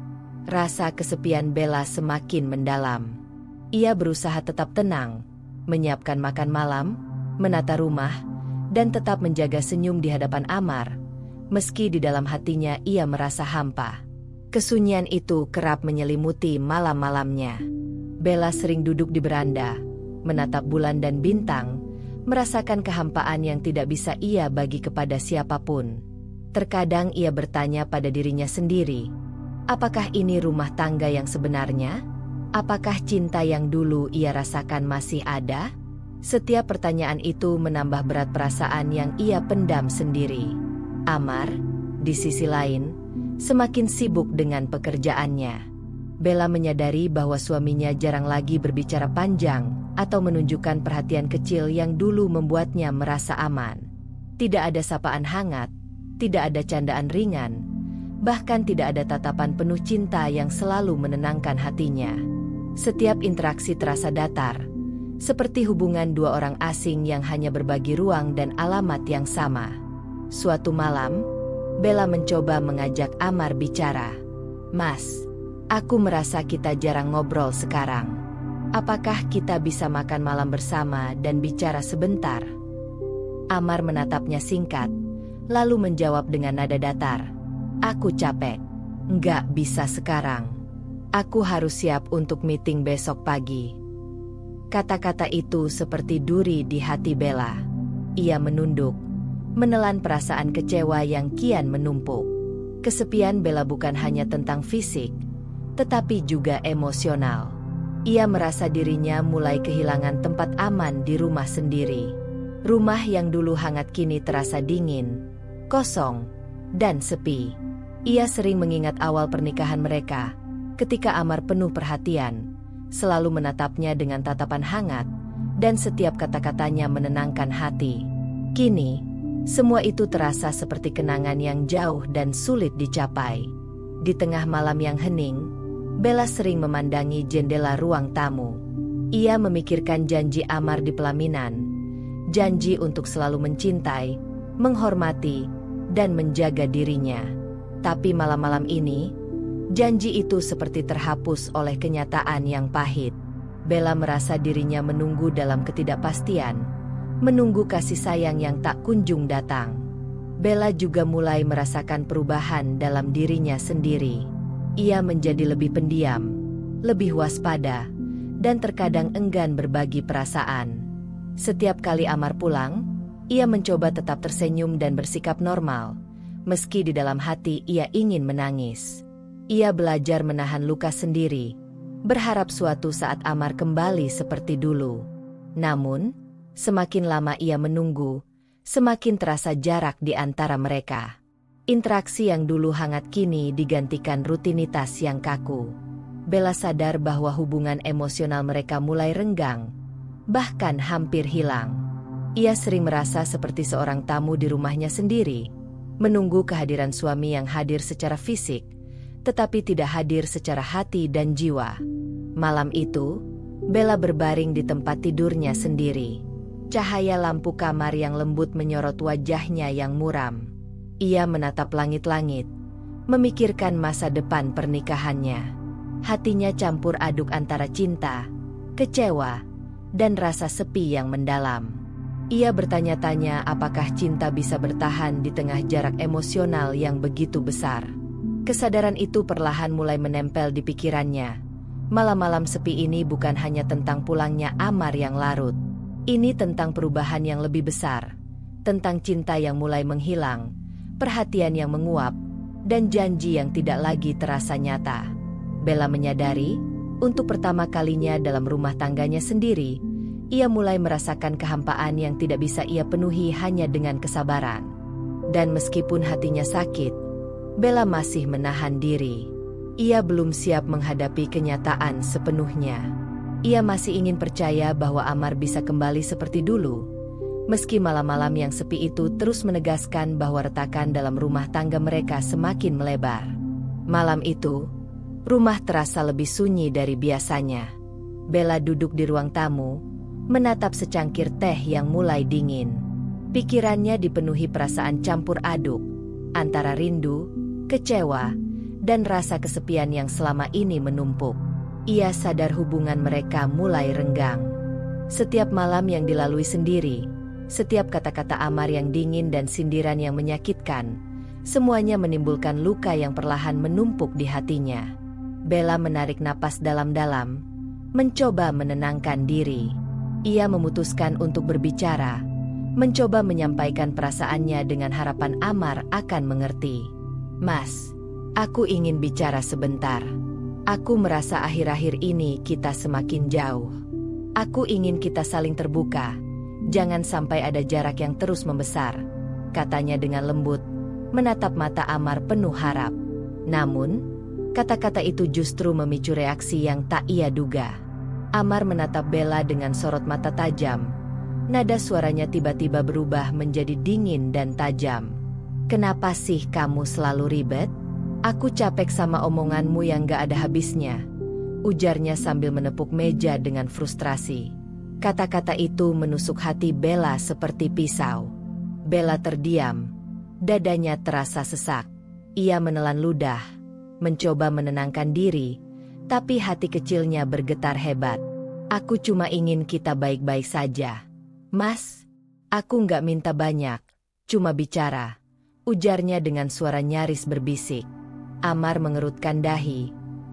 Rasa kesepian Bella semakin mendalam. Ia berusaha tetap tenang, menyiapkan makan malam, menata rumah, dan tetap menjaga senyum di hadapan Amar. Meski di dalam hatinya ia merasa hampa. Kesunyian itu kerap menyelimuti malam-malamnya. Bella sering duduk di beranda, menatap bulan dan bintang, merasakan kehampaan yang tidak bisa ia bagi kepada siapapun. Terkadang ia bertanya pada dirinya sendiri, apakah ini rumah tangga yang sebenarnya? Apakah cinta yang dulu ia rasakan masih ada? Setiap pertanyaan itu menambah berat perasaan yang ia pendam sendiri. Amar, di sisi lain, semakin sibuk dengan pekerjaannya. Bella menyadari bahwa suaminya jarang lagi berbicara panjang atau menunjukkan perhatian kecil yang dulu membuatnya merasa aman. Tidak ada sapaan hangat, tidak ada candaan ringan, bahkan tidak ada tatapan penuh cinta yang selalu menenangkan hatinya. Setiap interaksi terasa datar, seperti hubungan dua orang asing yang hanya berbagi ruang dan alamat yang sama. Suatu malam, Bella mencoba mengajak Amar bicara. "Mas, aku merasa kita jarang ngobrol sekarang. Apakah kita bisa makan malam bersama dan bicara sebentar?" Amar menatapnya singkat, lalu menjawab dengan nada datar. "Aku capek. Nggak bisa sekarang. Aku harus siap untuk meeting besok pagi." Kata-kata itu seperti duri di hati Bella. Ia menunduk, menelan perasaan kecewa yang kian menumpuk. Kesepian Bella bukan hanya tentang fisik, tetapi juga emosional. Ia merasa dirinya mulai kehilangan tempat aman di rumah sendiri. Rumah yang dulu hangat kini terasa dingin, kosong, dan sepi. Ia sering mengingat awal pernikahan mereka, ketika Amar penuh perhatian, selalu menatapnya dengan tatapan hangat, dan setiap kata-katanya menenangkan hati. Kini, semua itu terasa seperti kenangan yang jauh dan sulit dicapai. Di tengah malam yang hening, Bella sering memandangi jendela ruang tamu. Ia memikirkan janji Amar di pelaminan, janji untuk selalu mencintai, menghormati, dan menjaga dirinya. Tapi malam-malam ini, janji itu seperti terhapus oleh kenyataan yang pahit. Bella merasa dirinya menunggu dalam ketidakpastian, menunggu kasih sayang yang tak kunjung datang. Bella juga mulai merasakan perubahan dalam dirinya sendiri. Ia menjadi lebih pendiam, lebih waspada, dan terkadang enggan berbagi perasaan. Setiap kali Amar pulang, ia mencoba tetap tersenyum dan bersikap normal, meski di dalam hati ia ingin menangis. Ia belajar menahan luka sendiri, berharap suatu saat Amar kembali seperti dulu. Namun, semakin lama ia menunggu, semakin terasa jarak di antara mereka. Interaksi yang dulu hangat kini digantikan rutinitas yang kaku. Bella sadar bahwa hubungan emosional mereka mulai renggang, bahkan hampir hilang. Ia sering merasa seperti seorang tamu di rumahnya sendiri, menunggu kehadiran suami yang hadir secara fisik, tetapi tidak hadir secara hati dan jiwa. Malam itu, Bella berbaring di tempat tidurnya sendiri. Cahaya lampu kamar yang lembut menyorot wajahnya yang muram. Ia menatap langit-langit, memikirkan masa depan pernikahannya. Hatinya campur aduk antara cinta, kecewa, dan rasa sepi yang mendalam. Ia bertanya-tanya apakah cinta bisa bertahan di tengah jarak emosional yang begitu besar. Kesadaran itu perlahan mulai menempel di pikirannya. Malam-malam sepi ini bukan hanya tentang pulangnya Amar yang larut. Ini tentang perubahan yang lebih besar, tentang cinta yang mulai menghilang, perhatian yang menguap, dan janji yang tidak lagi terasa nyata. Bella menyadari, untuk pertama kalinya dalam rumah tangganya sendiri, ia mulai merasakan kehampaan yang tidak bisa ia penuhi hanya dengan kesabaran. Dan meskipun hatinya sakit, Bella masih menahan diri. Ia belum siap menghadapi kenyataan sepenuhnya. Ia masih ingin percaya bahwa Amar bisa kembali seperti dulu, meski malam-malam yang sepi itu terus menegaskan bahwa retakan dalam rumah tangga mereka semakin melebar. Malam itu, rumah terasa lebih sunyi dari biasanya. Bella duduk di ruang tamu, menatap secangkir teh yang mulai dingin. Pikirannya dipenuhi perasaan campur aduk, antara rindu, kecewa, dan rasa kesepian yang selama ini menumpuk. Ia sadar hubungan mereka mulai renggang. Setiap malam yang dilalui sendiri, setiap kata-kata Amar yang dingin dan sindiran yang menyakitkan, semuanya menimbulkan luka yang perlahan menumpuk di hatinya. Bella menarik napas dalam-dalam, mencoba menenangkan diri. Ia memutuskan untuk berbicara, mencoba menyampaikan perasaannya dengan harapan Amar akan mengerti. "Mas, aku ingin bicara sebentar. Aku merasa akhir-akhir ini kita semakin jauh. Aku ingin kita saling terbuka, jangan sampai ada jarak yang terus membesar," katanya dengan lembut, menatap mata Amar penuh harap. Namun, Kata-kata itu justru memicu reaksi yang tak ia duga. Amar menatap Bella dengan sorot mata tajam. Nada suaranya tiba-tiba berubah menjadi dingin dan tajam. "Kenapa sih kamu selalu ribet? Aku capek sama omonganmu yang gak ada habisnya," ujarnya sambil menepuk meja dengan frustrasi. Kata-kata itu menusuk hati Bella seperti pisau. Bella terdiam. Dadanya terasa sesak. Ia menelan ludah, mencoba menenangkan diri, tapi hati kecilnya bergetar hebat. "Aku cuma ingin kita baik-baik saja. Mas, aku nggak minta banyak, cuma bicara," ujarnya dengan suara nyaris berbisik. Amar mengerutkan dahi,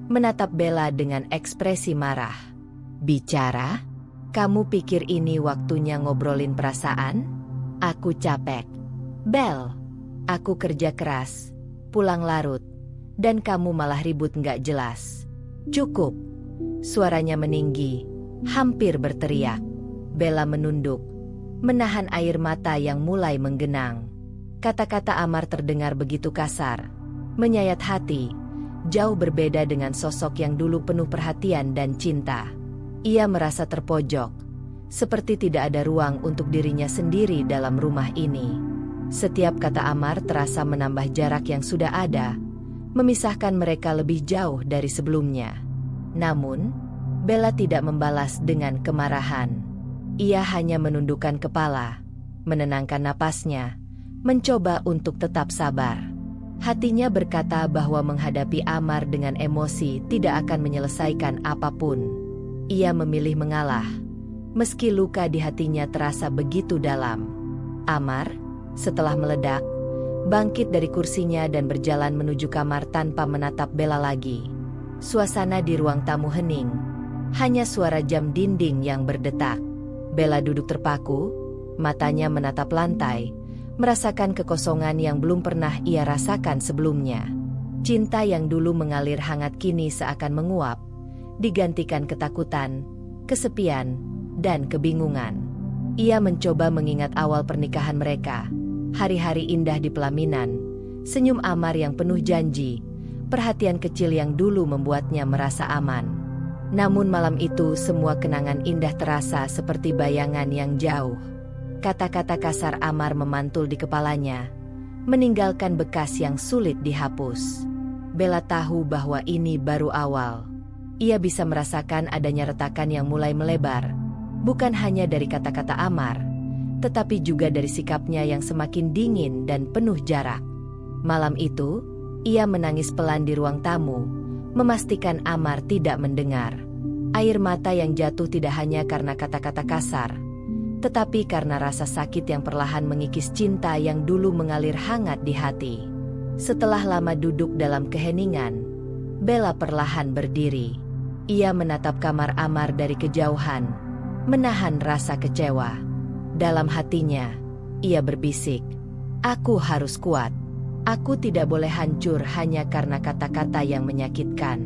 menatap Bella dengan ekspresi marah. "Bicara? Kamu pikir ini waktunya ngobrolin perasaan? Aku capek. Bel, aku kerja keras, pulang larut, dan kamu malah ribut nggak jelas. Cukup." Suaranya meninggi, hampir berteriak. Bella menunduk, menahan air mata yang mulai menggenang. Kata-kata Amar terdengar begitu kasar, menyayat hati, jauh berbeda dengan sosok yang dulu penuh perhatian dan cinta. Ia merasa terpojok, seperti tidak ada ruang untuk dirinya sendiri dalam rumah ini. Setiap kata Amar terasa menambah jarak yang sudah ada, memisahkan mereka lebih jauh dari sebelumnya. Namun, Bella tidak membalas dengan kemarahan. Ia hanya menundukkan kepala, menenangkan napasnya, mencoba untuk tetap sabar. Hatinya berkata bahwa menghadapi Amar dengan emosi tidak akan menyelesaikan apapun. Ia memilih mengalah, meski luka di hatinya terasa begitu dalam. Amar, setelah meledak, bangkit dari kursinya dan berjalan menuju kamar tanpa menatap Bella lagi. Suasana di ruang tamu hening, hanya suara jam dinding yang berdetak. Bella duduk terpaku, matanya menatap lantai, merasakan kekosongan yang belum pernah ia rasakan sebelumnya. Cinta yang dulu mengalir hangat kini seakan menguap, digantikan ketakutan, kesepian, dan kebingungan. Ia mencoba mengingat awal pernikahan mereka, hari-hari indah di pelaminan, senyum Amar yang penuh janji, perhatian kecil yang dulu membuatnya merasa aman. Namun malam itu semua kenangan indah terasa seperti bayangan yang jauh. Kata-kata kasar Amar memantul di kepalanya, meninggalkan bekas yang sulit dihapus. Bella tahu bahwa ini baru awal. Ia bisa merasakan adanya retakan yang mulai melebar, bukan hanya dari kata-kata Amar, tetapi juga dari sikapnya yang semakin dingin dan penuh jarak. Malam itu, ia menangis pelan di ruang tamu, memastikan Amar tidak mendengar. Air mata yang jatuh tidak hanya karena kata-kata kasar, tetapi karena rasa sakit yang perlahan mengikis cinta yang dulu mengalir hangat di hati. Setelah lama duduk dalam keheningan, Bella perlahan berdiri. Ia menatap kamar Amar dari kejauhan, menahan rasa kecewa. Dalam hatinya, ia berbisik, "Aku harus kuat. Aku tidak boleh hancur hanya karena kata-kata yang menyakitkan."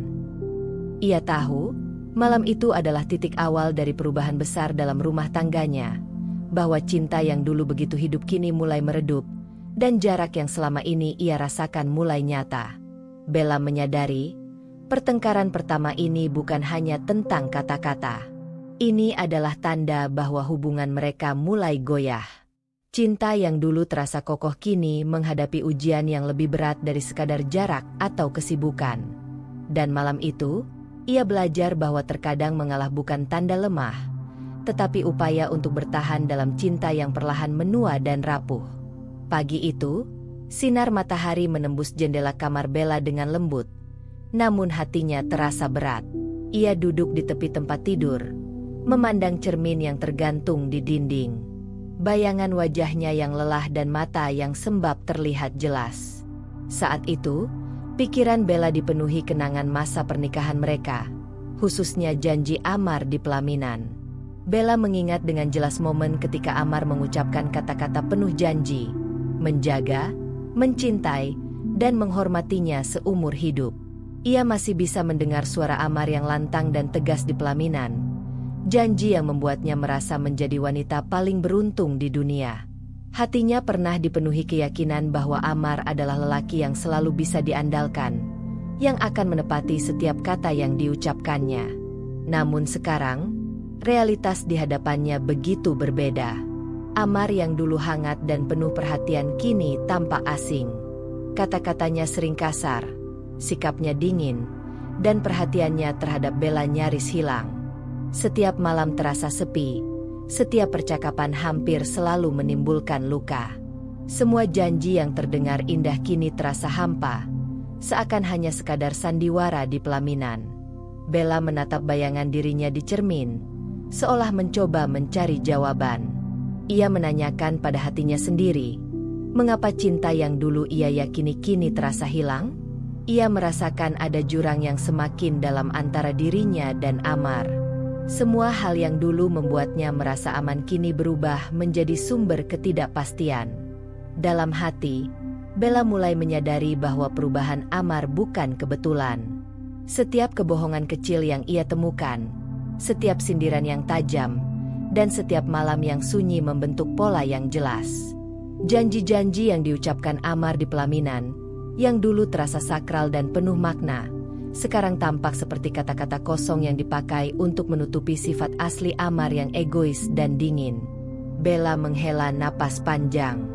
Ia tahu, malam itu adalah titik awal dari perubahan besar dalam rumah tangganya, bahwa cinta yang dulu begitu hidup kini mulai meredup, dan jarak yang selama ini ia rasakan mulai nyata. Bella menyadari, pertengkaran pertama ini bukan hanya tentang kata-kata. Ini adalah tanda bahwa hubungan mereka mulai goyah. Cinta yang dulu terasa kokoh kini menghadapi ujian yang lebih berat dari sekadar jarak atau kesibukan. Dan malam itu, ia belajar bahwa terkadang mengalah bukan tanda lemah, tetapi upaya untuk bertahan dalam cinta yang perlahan menua dan rapuh. Pagi itu, sinar matahari menembus jendela kamar Bella dengan lembut, namun hatinya terasa berat. Ia duduk di tepi tempat tidur, memandang cermin yang tergantung di dinding. Bayangan wajahnya yang lelah dan mata yang sembab terlihat jelas. Saat itu, pikiran Bella dipenuhi kenangan masa pernikahan mereka, khususnya janji Amar di pelaminan. Bella mengingat dengan jelas momen ketika Amar mengucapkan kata-kata penuh janji, menjaga, mencintai, dan menghormatinya seumur hidup. Ia masih bisa mendengar suara Amar yang lantang dan tegas di pelaminan. Janji yang membuatnya merasa menjadi wanita paling beruntung di dunia. Hatinya pernah dipenuhi keyakinan bahwa Amar adalah lelaki yang selalu bisa diandalkan, yang akan menepati setiap kata yang diucapkannya. Namun sekarang, realitas di hadapannya begitu berbeda. Amar yang dulu hangat dan penuh perhatian kini tampak asing. Kata-katanya sering kasar, sikapnya dingin, dan perhatiannya terhadap Bella nyaris hilang. Setiap malam terasa sepi, setiap percakapan hampir selalu menimbulkan luka. Semua janji yang terdengar indah kini terasa hampa, seakan hanya sekadar sandiwara di pelaminan. Bella menatap bayangan dirinya di cermin, seolah mencoba mencari jawaban. Ia menanyakan pada hatinya sendiri, mengapa cinta yang dulu ia yakini kini terasa hilang? Ia merasakan ada jurang yang semakin dalam antara dirinya dan Amar. Semua hal yang dulu membuatnya merasa aman kini berubah menjadi sumber ketidakpastian. Dalam hati, Bella mulai menyadari bahwa perubahan Amar bukan kebetulan. Setiap kebohongan kecil yang ia temukan, setiap sindiran yang tajam, dan setiap malam yang sunyi membentuk pola yang jelas. Janji-janji yang diucapkan Amar di pelaminan, yang dulu terasa sakral dan penuh makna, sekarang tampak seperti kata-kata kosong yang dipakai untuk menutupi sifat asli Amar yang egois dan dingin. Bella menghela napas panjang.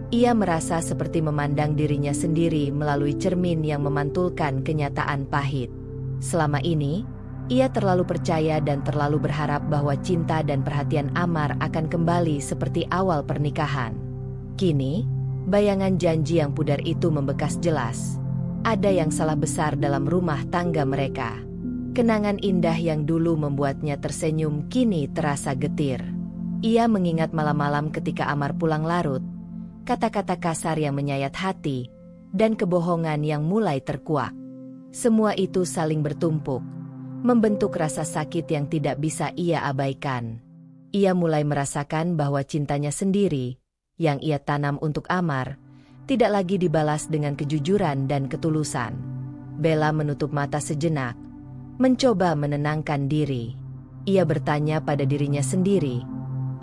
Ia merasa seperti memandang dirinya sendiri melalui cermin yang memantulkan kenyataan pahit. Selama ini, ia terlalu percaya dan terlalu berharap bahwa cinta dan perhatian Amar akan kembali seperti awal pernikahan. Kini, bayangan janji yang pudar itu membekas jelas. Ada yang salah besar dalam rumah tangga mereka. Kenangan indah yang dulu membuatnya tersenyum kini terasa getir. Ia mengingat malam-malam ketika Amar pulang larut, kata-kata kasar yang menyayat hati, dan kebohongan yang mulai terkuak. Semua itu saling bertumpuk, membentuk rasa sakit yang tidak bisa ia abaikan. Ia mulai merasakan bahwa cintanya sendiri, yang ia tanam untuk Amar, tidak lagi dibalas dengan kejujuran dan ketulusan. Bella menutup mata sejenak, mencoba menenangkan diri. Ia bertanya pada dirinya sendiri,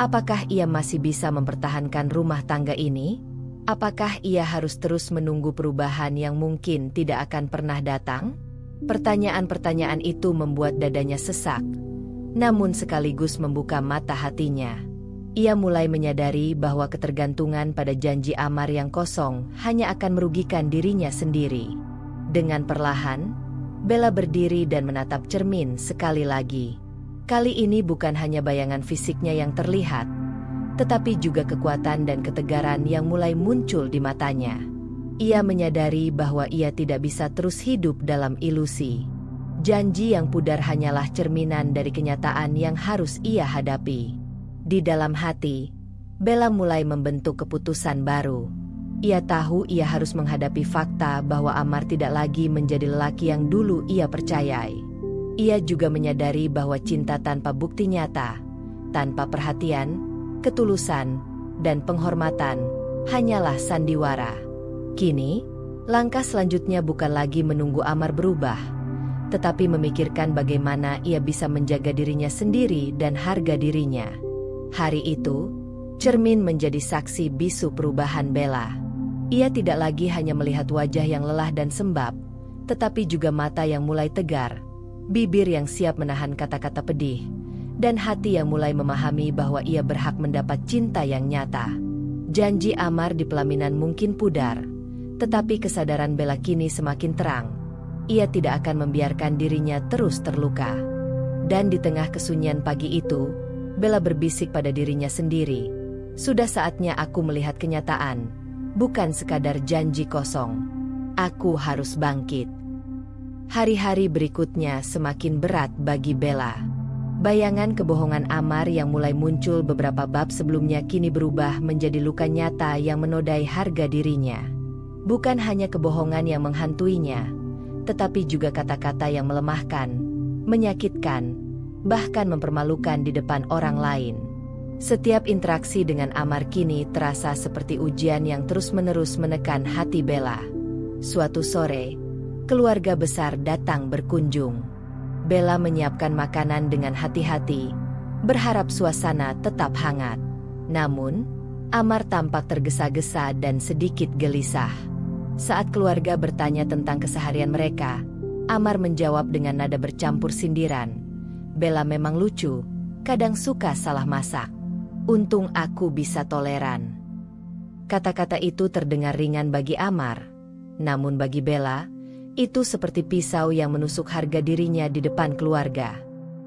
apakah ia masih bisa mempertahankan rumah tangga ini? Apakah ia harus terus menunggu perubahan yang mungkin tidak akan pernah datang? Pertanyaan-pertanyaan itu membuat dadanya sesak, namun sekaligus membuka mata hatinya. Ia mulai menyadari bahwa ketergantungan pada janji Amar yang kosong hanya akan merugikan dirinya sendiri. Dengan perlahan, Bella berdiri dan menatap cermin sekali lagi. Kali ini bukan hanya bayangan fisiknya yang terlihat, tetapi juga kekuatan dan ketegaran yang mulai muncul di matanya. Ia menyadari bahwa ia tidak bisa terus hidup dalam ilusi. Janji yang pudar hanyalah cerminan dari kenyataan yang harus ia hadapi. Di dalam hati, Bella mulai membentuk keputusan baru. Ia tahu ia harus menghadapi fakta bahwa Amar tidak lagi menjadi lelaki yang dulu ia percayai. Ia juga menyadari bahwa cinta tanpa bukti nyata, tanpa perhatian, ketulusan, dan penghormatan, hanyalah sandiwara. Kini, langkah selanjutnya bukan lagi menunggu Amar berubah, tetapi memikirkan bagaimana ia bisa menjaga dirinya sendiri dan harga dirinya. Hari itu, cermin menjadi saksi bisu perubahan Bella. Ia tidak lagi hanya melihat wajah yang lelah dan sembab, tetapi juga mata yang mulai tegar, bibir yang siap menahan kata-kata pedih, dan hati yang mulai memahami bahwa ia berhak mendapat cinta yang nyata. Janji Amar di pelaminan mungkin pudar, tetapi kesadaran Bella kini semakin terang. Ia tidak akan membiarkan dirinya terus terluka. Dan di tengah kesunyian pagi itu, Bella berbisik pada dirinya sendiri, sudah saatnya aku melihat kenyataan, bukan sekadar janji kosong. Aku harus bangkit. Hari-hari berikutnya semakin berat bagi Bella. Bayangan kebohongan Amar yang mulai muncul beberapa bab sebelumnya kini berubah menjadi luka nyata yang menodai harga dirinya. Bukan hanya kebohongan yang menghantuinya, tetapi juga kata-kata yang melemahkan, menyakitkan, bahkan mempermalukan di depan orang lain. Setiap interaksi dengan Amar kini terasa seperti ujian yang terus-menerus menekan hati Bella. Suatu sore, keluarga besar datang berkunjung. Bella menyiapkan makanan dengan hati-hati, berharap suasana tetap hangat. Namun, Amar tampak tergesa-gesa dan sedikit gelisah. Saat keluarga bertanya tentang keseharian mereka, Amar menjawab dengan nada bercampur sindiran. Bella memang lucu, kadang suka salah masak. Untung aku bisa toleran. Kata-kata itu terdengar ringan bagi Amar. Namun bagi Bella, itu seperti pisau yang menusuk harga dirinya di depan keluarga.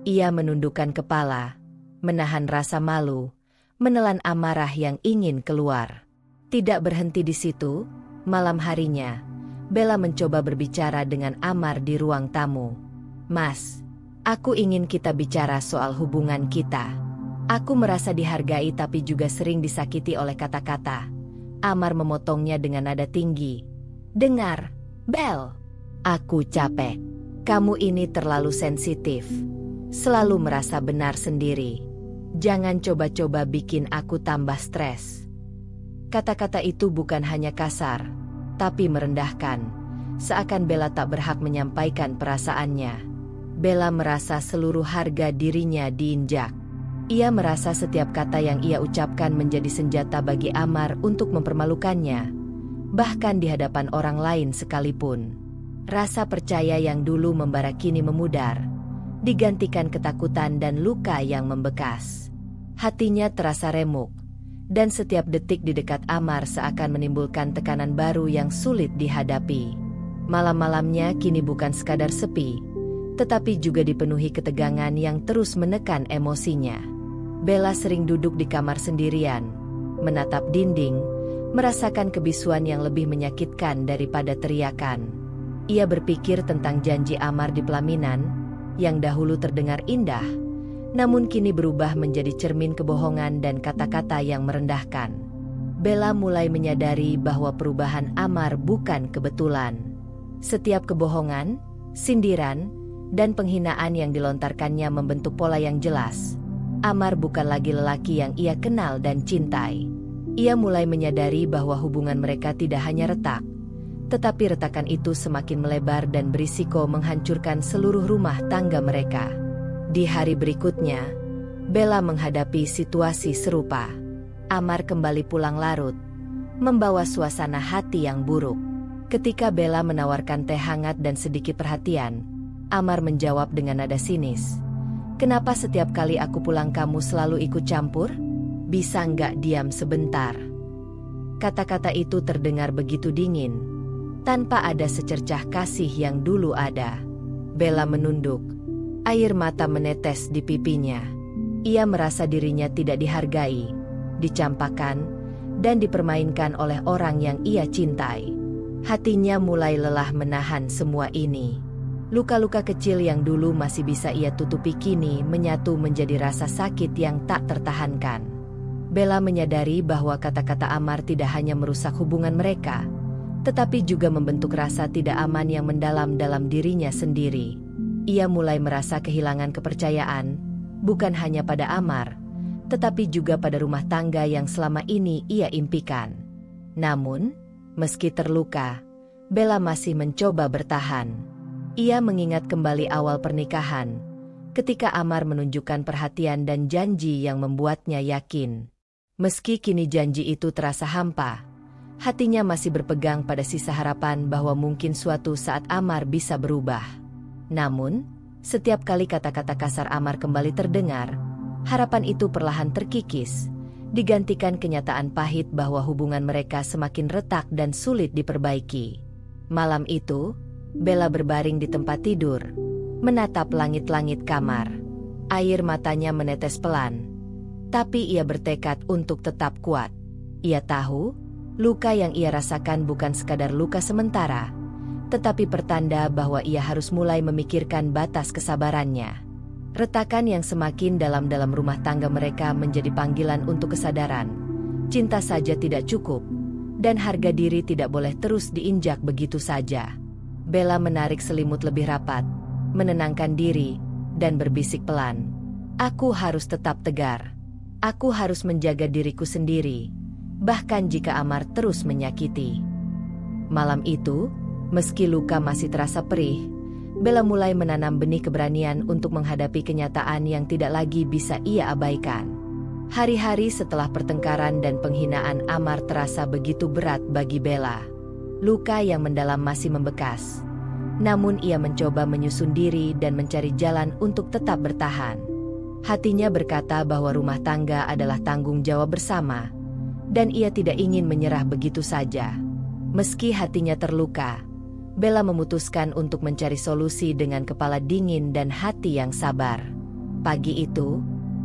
Ia menundukkan kepala, menahan rasa malu, menelan amarah yang ingin keluar. Tidak berhenti di situ, malam harinya, Bella mencoba berbicara dengan Amar di ruang tamu. "Mas, aku ingin kita bicara soal hubungan kita. Aku merasa dihargai tapi juga sering disakiti oleh kata-kata." Amar memotongnya dengan nada tinggi. "Dengar, Bel. Aku capek. Kamu ini terlalu sensitif. Selalu merasa benar sendiri. Jangan coba-coba bikin aku tambah stres." Kata-kata itu bukan hanya kasar, tapi merendahkan. Seakan Bella tak berhak menyampaikan perasaannya. Bella merasa seluruh harga dirinya diinjak. Ia merasa setiap kata yang ia ucapkan menjadi senjata bagi Amar untuk mempermalukannya, bahkan di hadapan orang lain sekalipun. Rasa percaya yang dulu membara kini memudar, digantikan ketakutan dan luka yang membekas. Hatinya terasa remuk, dan setiap detik di dekat Amar seakan menimbulkan tekanan baru yang sulit dihadapi. Malam-malamnya kini bukan sekadar sepi, tetapi juga dipenuhi ketegangan yang terus menekan emosinya. Bella sering duduk di kamar sendirian, menatap dinding, merasakan kebisuan yang lebih menyakitkan daripada teriakan. Ia berpikir tentang janji Amar di pelaminan, yang dahulu terdengar indah, namun kini berubah menjadi cermin kebohongan dan kata-kata yang merendahkan. Bella mulai menyadari bahwa perubahan Amar bukan kebetulan. Setiap kebohongan, sindiran, dan penghinaan yang dilontarkannya membentuk pola yang jelas. Amar bukan lagi lelaki yang ia kenal dan cintai. Ia mulai menyadari bahwa hubungan mereka tidak hanya retak, tetapi retakan itu semakin melebar dan berisiko menghancurkan seluruh rumah tangga mereka. Di hari berikutnya, Bella menghadapi situasi serupa. Amar kembali pulang larut, membawa suasana hati yang buruk. Ketika Bella menawarkan teh hangat dan sedikit perhatian, Amar menjawab dengan nada sinis. "Kenapa setiap kali aku pulang kamu selalu ikut campur? Bisa nggak diam sebentar?" Kata-kata itu terdengar begitu dingin, tanpa ada secercah kasih yang dulu ada. Bella menunduk. Air mata menetes di pipinya. Ia merasa dirinya tidak dihargai, dicampakkan, dan dipermainkan oleh orang yang ia cintai. Hatinya mulai lelah menahan semua ini. Luka-luka kecil yang dulu masih bisa ia tutupi kini menyatu menjadi rasa sakit yang tak tertahankan. Bella menyadari bahwa kata-kata Amar tidak hanya merusak hubungan mereka, tetapi juga membentuk rasa tidak aman yang mendalam dalam dirinya sendiri. Ia mulai merasa kehilangan kepercayaan, bukan hanya pada Amar, tetapi juga pada rumah tangga yang selama ini ia impikan. Namun, meski terluka, Bella masih mencoba bertahan. Ia mengingat kembali awal pernikahan, ketika Amar menunjukkan perhatian dan janji yang membuatnya yakin. Meski kini janji itu terasa hampa, hatinya masih berpegang pada sisa harapan bahwa mungkin suatu saat Amar bisa berubah. Namun, setiap kali kata-kata kasar Amar kembali terdengar, harapan itu perlahan terkikis, digantikan kenyataan pahit bahwa hubungan mereka semakin retak dan sulit diperbaiki. Malam itu, Bella berbaring di tempat tidur, menatap langit-langit kamar. Air matanya menetes pelan, tapi ia bertekad untuk tetap kuat. Ia tahu, luka yang ia rasakan bukan sekadar luka sementara, tetapi pertanda bahwa ia harus mulai memikirkan batas kesabarannya. Retakan yang semakin dalam rumah tangga mereka menjadi panggilan untuk kesadaran. Cinta saja tidak cukup, dan harga diri tidak boleh terus diinjak begitu saja. Bella menarik selimut lebih rapat, menenangkan diri, dan berbisik pelan. "Aku harus tetap tegar. Aku harus menjaga diriku sendiri, bahkan jika Amar terus menyakiti." Malam itu, meski luka masih terasa perih, Bella mulai menanam benih keberanian untuk menghadapi kenyataan yang tidak lagi bisa ia abaikan. Hari-hari setelah pertengkaran dan penghinaan Amar terasa begitu berat bagi Bella. Luka yang mendalam masih membekas, Namun ia mencoba menyusun diri dan mencari jalan untuk tetap bertahan. Hatinya berkata bahwa rumah tangga adalah tanggung jawab bersama, dan ia tidak ingin menyerah begitu saja. Meski hatinya terluka, Bella memutuskan untuk mencari solusi dengan kepala dingin dan hati yang sabar. Pagi itu,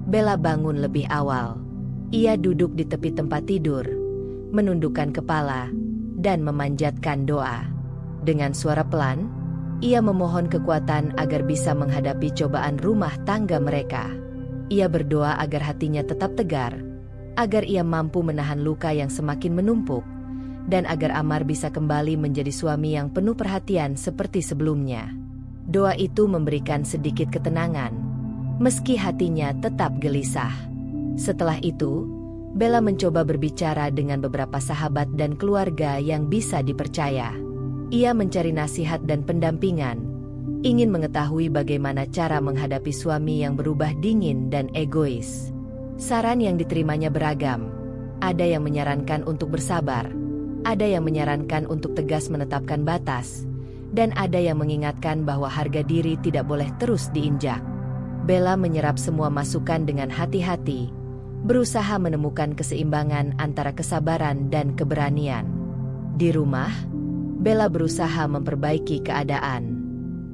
Bella bangun lebih awal. Ia duduk di tepi tempat tidur, menundukkan kepala, dan memanjatkan doa. Dengan suara pelan, ia memohon kekuatan agar bisa menghadapi cobaan rumah tangga mereka. Ia berdoa agar hatinya tetap tegar, agar ia mampu menahan luka yang semakin menumpuk, dan agar Amar bisa kembali menjadi suami yang penuh perhatian seperti sebelumnya. Doa itu memberikan sedikit ketenangan, meski hatinya tetap gelisah. Setelah itu, Bella mencoba berbicara dengan beberapa sahabat dan keluarga yang bisa dipercaya. Ia mencari nasihat dan pendampingan, ingin mengetahui bagaimana cara menghadapi suami yang berubah dingin dan egois. Saran yang diterimanya beragam. Ada yang menyarankan untuk bersabar, ada yang menyarankan untuk tegas menetapkan batas, dan ada yang mengingatkan bahwa harga diri tidak boleh terus diinjak. Bella menyerap semua masukan dengan hati-hati, berusaha menemukan keseimbangan antara kesabaran dan keberanian. Di rumah, Bella berusaha memperbaiki keadaan.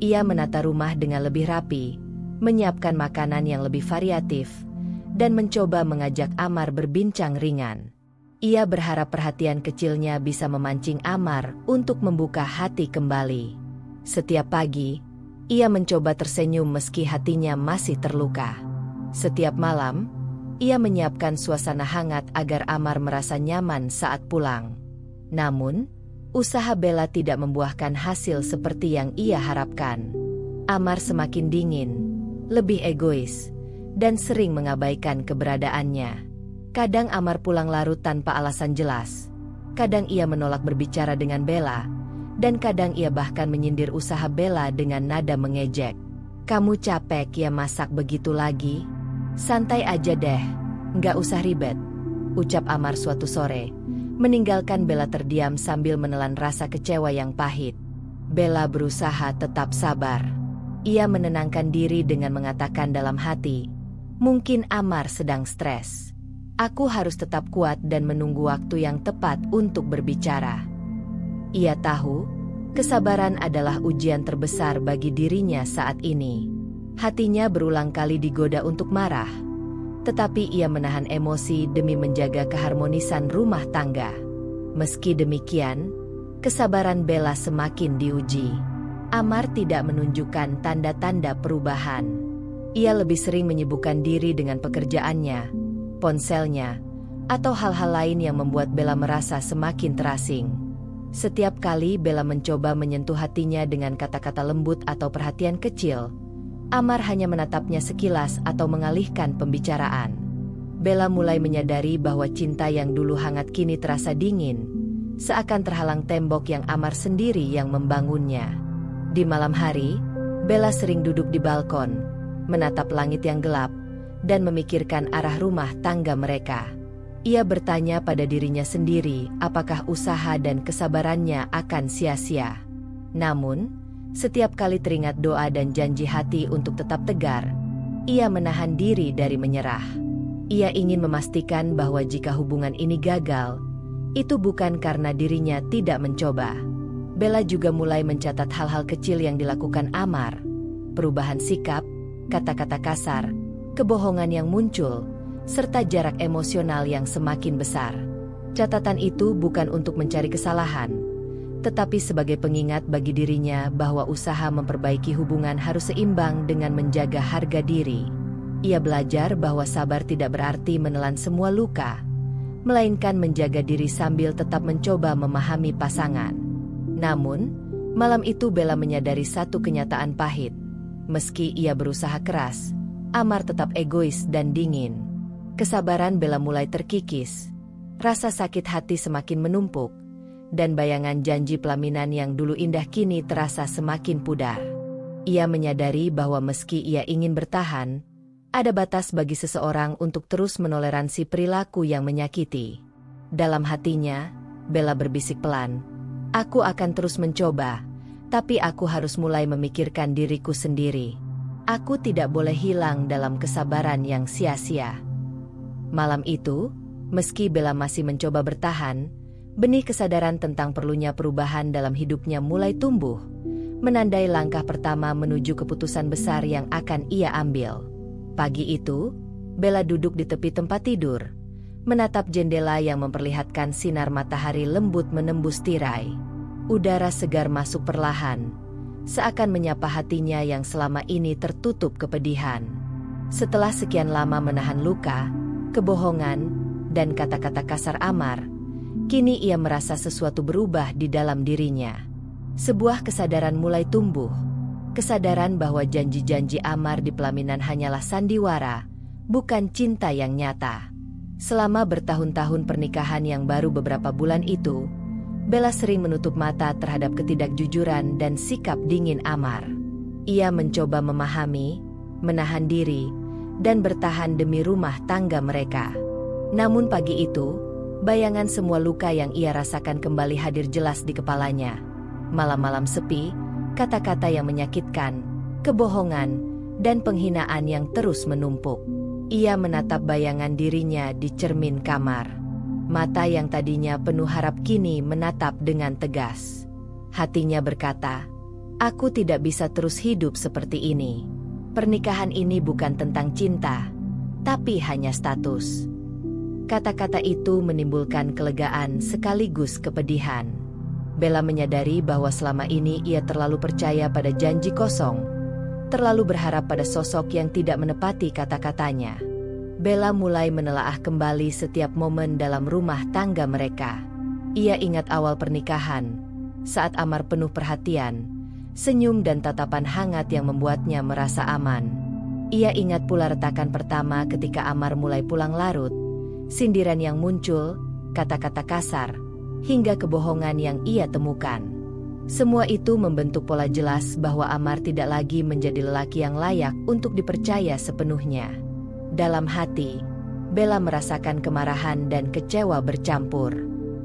Ia menata rumah dengan lebih rapi, menyiapkan makanan yang lebih variatif, dan mencoba mengajak Amar berbincang ringan. Ia berharap perhatian kecilnya bisa memancing Amar untuk membuka hati kembali. Setiap pagi, ia mencoba tersenyum meski hatinya masih terluka. Setiap malam, ia menyiapkan suasana hangat agar Amar merasa nyaman saat pulang. Namun, usaha Bella tidak membuahkan hasil seperti yang ia harapkan. Amar semakin dingin, lebih egois, dan sering mengabaikan keberadaannya. Kadang Amar pulang larut tanpa alasan jelas. Kadang ia menolak berbicara dengan Bella, dan kadang ia bahkan menyindir usaha Bella dengan nada mengejek. "Kamu capek ya masak begitu lagi? Santai aja deh, nggak usah ribet," ucap Amar suatu sore, meninggalkan Bella terdiam sambil menelan rasa kecewa yang pahit. Bella berusaha tetap sabar. Ia menenangkan diri dengan mengatakan dalam hati, "Mungkin Amar sedang stres. Aku harus tetap kuat dan menunggu waktu yang tepat untuk berbicara." Ia tahu, kesabaran adalah ujian terbesar bagi dirinya saat ini. Hatinya berulang kali digoda untuk marah, tetapi ia menahan emosi demi menjaga keharmonisan rumah tangga. Meski demikian, kesabaran Bella semakin diuji. Amar tidak menunjukkan tanda-tanda perubahan. Ia lebih sering menyibukkan diri dengan pekerjaannya, ponselnya, atau hal-hal lain yang membuat Bella merasa semakin terasing. Setiap kali Bella mencoba menyentuh hatinya dengan kata-kata lembut atau perhatian kecil, Amar hanya menatapnya sekilas atau mengalihkan pembicaraan. Bella mulai menyadari bahwa cinta yang dulu hangat kini terasa dingin, seakan terhalang tembok yang Amar sendiri yang membangunnya. Di malam hari, Bella sering duduk di balkon, menatap langit yang gelap, dan memikirkan arah rumah tangga mereka. Ia bertanya pada dirinya sendiri apakah usaha dan kesabarannya akan sia-sia. Namun, setiap kali teringat doa dan janji hati untuk tetap tegar, ia menahan diri dari menyerah. Ia ingin memastikan bahwa jika hubungan ini gagal, itu bukan karena dirinya tidak mencoba. Bella juga mulai mencatat hal-hal kecil yang dilakukan Amar, perubahan sikap, kata-kata kasar, kebohongan yang muncul, serta jarak emosional yang semakin besar. Catatan itu bukan untuk mencari kesalahan, tetapi sebagai pengingat bagi dirinya bahwa usaha memperbaiki hubungan harus seimbang dengan menjaga harga diri. Ia belajar bahwa sabar tidak berarti menelan semua luka, melainkan menjaga diri sambil tetap mencoba memahami pasangan. Namun, malam itu Bella menyadari satu kenyataan pahit. Meski ia berusaha keras, Amar tetap egois dan dingin. Kesabaran Bella mulai terkikis. Rasa sakit hati semakin menumpuk, dan bayangan janji pelaminan yang dulu indah kini terasa semakin pudar. Ia menyadari bahwa meski ia ingin bertahan, ada batas bagi seseorang untuk terus menoleransi perilaku yang menyakiti. Dalam hatinya, Bella berbisik pelan, "Aku akan terus mencoba, Tapi aku harus mulai memikirkan diriku sendiri. Aku tidak boleh hilang dalam kesabaran yang sia-sia. Malam itu, meski Bella masih mencoba bertahan, benih kesadaran tentang perlunya perubahan dalam hidupnya mulai tumbuh, menandai langkah pertama menuju keputusan besar yang akan ia ambil. Pagi itu, Bella duduk di tepi tempat tidur, menatap jendela yang memperlihatkan sinar matahari lembut menembus tirai. Udara segar masuk perlahan, seakan menyapa hatinya yang selama ini tertutup kepedihan. Setelah sekian lama menahan luka, kebohongan, dan kata-kata kasar Amar, kini ia merasa sesuatu berubah di dalam dirinya. Sebuah kesadaran mulai tumbuh, kesadaran bahwa janji-janji Amar di pelaminan hanyalah sandiwara, bukan cinta yang nyata. Selama bertahun-tahun pernikahan yang baru beberapa bulan itu, Bella sering menutup mata terhadap ketidakjujuran dan sikap dingin Amar. Ia mencoba memahami, menahan diri, dan bertahan demi rumah tangga mereka. Namun pagi itu, bayangan semua luka yang ia rasakan kembali hadir jelas di kepalanya. Malam-malam sepi, kata-kata yang menyakitkan, kebohongan, dan penghinaan yang terus menumpuk. Ia menatap bayangan dirinya di cermin kamar. Mata yang tadinya penuh harap kini menatap dengan tegas. Hatinya berkata, "Aku tidak bisa terus hidup seperti ini. Pernikahan ini bukan tentang cinta, tapi hanya status." Kata-kata itu menimbulkan kelegaan sekaligus kepedihan. Bella menyadari bahwa selama ini ia terlalu percaya pada janji kosong, terlalu berharap pada sosok yang tidak menepati kata-katanya. Bella mulai menelaah kembali setiap momen dalam rumah tangga mereka. Ia ingat awal pernikahan, saat Amar penuh perhatian, senyum dan tatapan hangat yang membuatnya merasa aman. Ia ingat pula retakan pertama ketika Amar mulai pulang larut, sindiran yang muncul, kata-kata kasar, hingga kebohongan yang ia temukan. Semua itu membentuk pola jelas bahwa Amar tidak lagi menjadi lelaki yang layak untuk dipercaya sepenuhnya. Dalam hati, Bella merasakan kemarahan dan kecewa bercampur.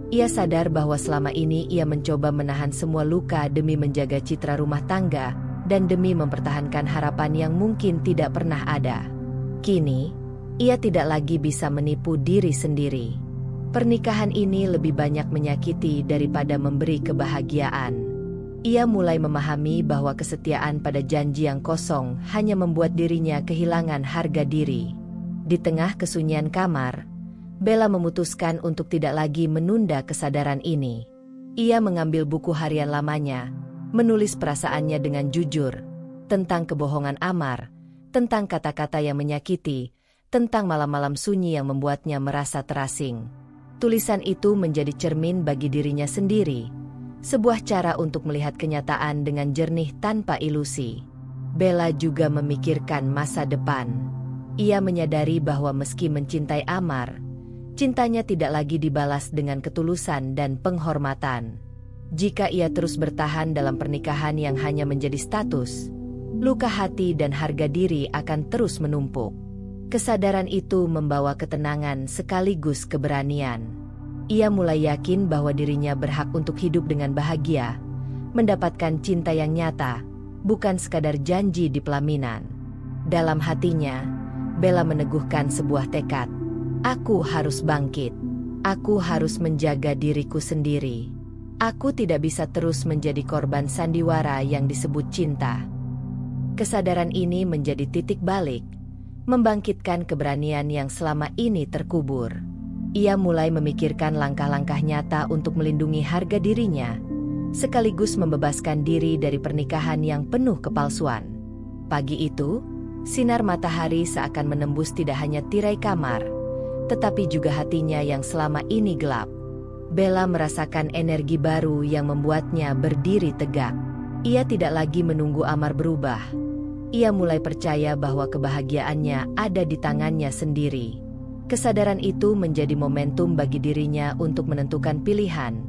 Ia sadar bahwa selama ini ia mencoba menahan semua luka demi menjaga citra rumah tangga dan demi mempertahankan harapan yang mungkin tidak pernah ada. Kini, ia tidak lagi bisa menipu diri sendiri. Pernikahan ini lebih banyak menyakiti daripada memberi kebahagiaan. Ia mulai memahami bahwa kesetiaan pada janji yang kosong hanya membuat dirinya kehilangan harga diri. Di tengah kesunyian kamar, Bella memutuskan untuk tidak lagi menunda kesadaran ini. Ia mengambil buku harian lamanya, menulis perasaannya dengan jujur, tentang kebohongan Amar, tentang kata-kata yang menyakiti, tentang malam-malam sunyi yang membuatnya merasa terasing. Tulisan itu menjadi cermin bagi dirinya sendiri, sebuah cara untuk melihat kenyataan dengan jernih tanpa ilusi. Bella juga memikirkan masa depan. Ia menyadari bahwa meski mencintai Amar, cintanya tidak lagi dibalas dengan ketulusan dan penghormatan. Jika ia terus bertahan dalam pernikahan yang hanya menjadi status, luka hati dan harga diri akan terus menumpuk. Kesadaran itu membawa ketenangan sekaligus keberanian. Ia mulai yakin bahwa dirinya berhak untuk hidup dengan bahagia, mendapatkan cinta yang nyata, bukan sekadar janji di pelaminan. Dalam hatinya, Bella meneguhkan sebuah tekad. Aku harus bangkit. Aku harus menjaga diriku sendiri. Aku tidak bisa terus menjadi korban sandiwara yang disebut cinta. Kesadaran ini menjadi titik balik, membangkitkan keberanian yang selama ini terkubur. Ia mulai memikirkan langkah-langkah nyata untuk melindungi harga dirinya, sekaligus membebaskan diri dari pernikahan yang penuh kepalsuan. Pagi itu, sinar matahari seakan menembus tidak hanya tirai kamar, tetapi juga hatinya yang selama ini gelap. Bella merasakan energi baru yang membuatnya berdiri tegak. Ia tidak lagi menunggu Amar berubah. Ia mulai percaya bahwa kebahagiaannya ada di tangannya sendiri. Kesadaran itu menjadi momentum bagi dirinya untuk menentukan pilihan,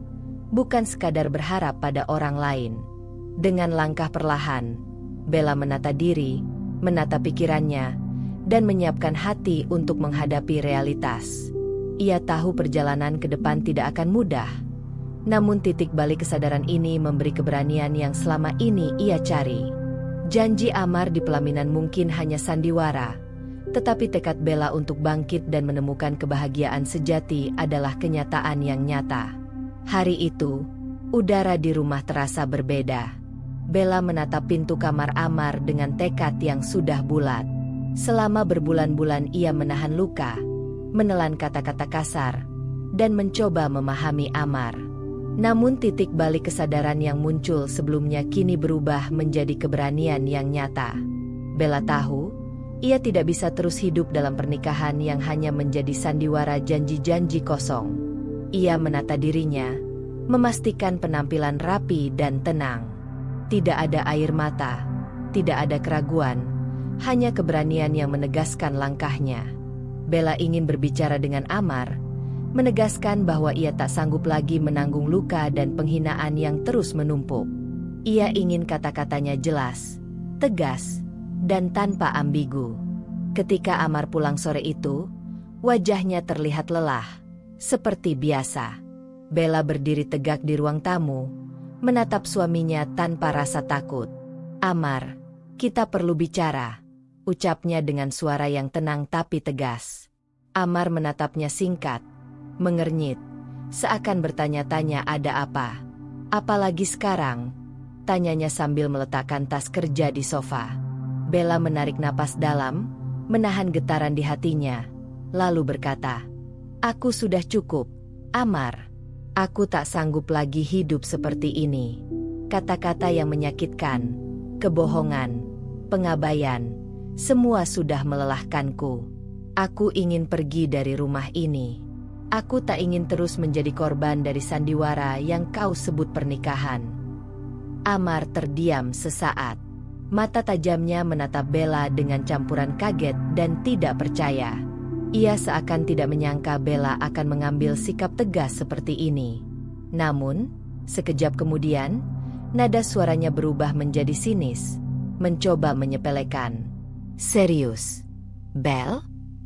bukan sekadar berharap pada orang lain. Dengan langkah perlahan, Bella menata diri, menata pikirannya, dan menyiapkan hati untuk menghadapi realitas. Ia tahu perjalanan ke depan tidak akan mudah. Namun titik balik kesadaran ini memberi keberanian yang selama ini ia cari. Janji Amar di pelaminan mungkin hanya sandiwara, tetapi tekad Bella untuk bangkit dan menemukan kebahagiaan sejati adalah kenyataan yang nyata. Hari itu, udara di rumah terasa berbeda. Bella menatap pintu kamar Amar dengan tekad yang sudah bulat. Selama berbulan-bulan ia menahan luka, menelan kata-kata kasar, dan mencoba memahami Amar. Namun titik balik kesadaran yang muncul sebelumnya kini berubah menjadi keberanian yang nyata. Bella tahu, ia tidak bisa terus hidup dalam pernikahan yang hanya menjadi sandiwara janji-janji kosong. Ia menata dirinya, memastikan penampilan rapi dan tenang. Tidak ada air mata, tidak ada keraguan, hanya keberanian yang menegaskan langkahnya. Bella ingin berbicara dengan Amar, menegaskan bahwa ia tak sanggup lagi menanggung luka dan penghinaan yang terus menumpuk. Ia ingin kata-katanya jelas, tegas, dan tanpa ambigu. Ketika Amar pulang sore itu, wajahnya terlihat lelah, seperti biasa. Bella berdiri tegak di ruang tamu, menatap suaminya tanpa rasa takut. "Amar, kita perlu bicara," ucapnya dengan suara yang tenang tapi tegas. Amar menatapnya singkat, mengernyit, seakan bertanya-tanya ada apa. "Apalagi sekarang?" tanyanya sambil meletakkan tas kerja di sofa. Bella menarik napas dalam, menahan getaran di hatinya, lalu berkata, "Aku sudah cukup, Amar. Aku tak sanggup lagi hidup seperti ini." Kata-kata yang menyakitkan, kebohongan, pengabaian, semua sudah melelahkanku. Aku ingin pergi dari rumah ini. Aku tak ingin terus menjadi korban dari sandiwara yang kau sebut pernikahan. Amar terdiam sesaat. Mata tajamnya menatap Bella dengan campuran kaget dan tidak percaya. Ia seakan tidak menyangka Bella akan mengambil sikap tegas seperti ini. Namun, sekejap kemudian, nada suaranya berubah menjadi sinis, mencoba menyepelekan. "Serius, Bel?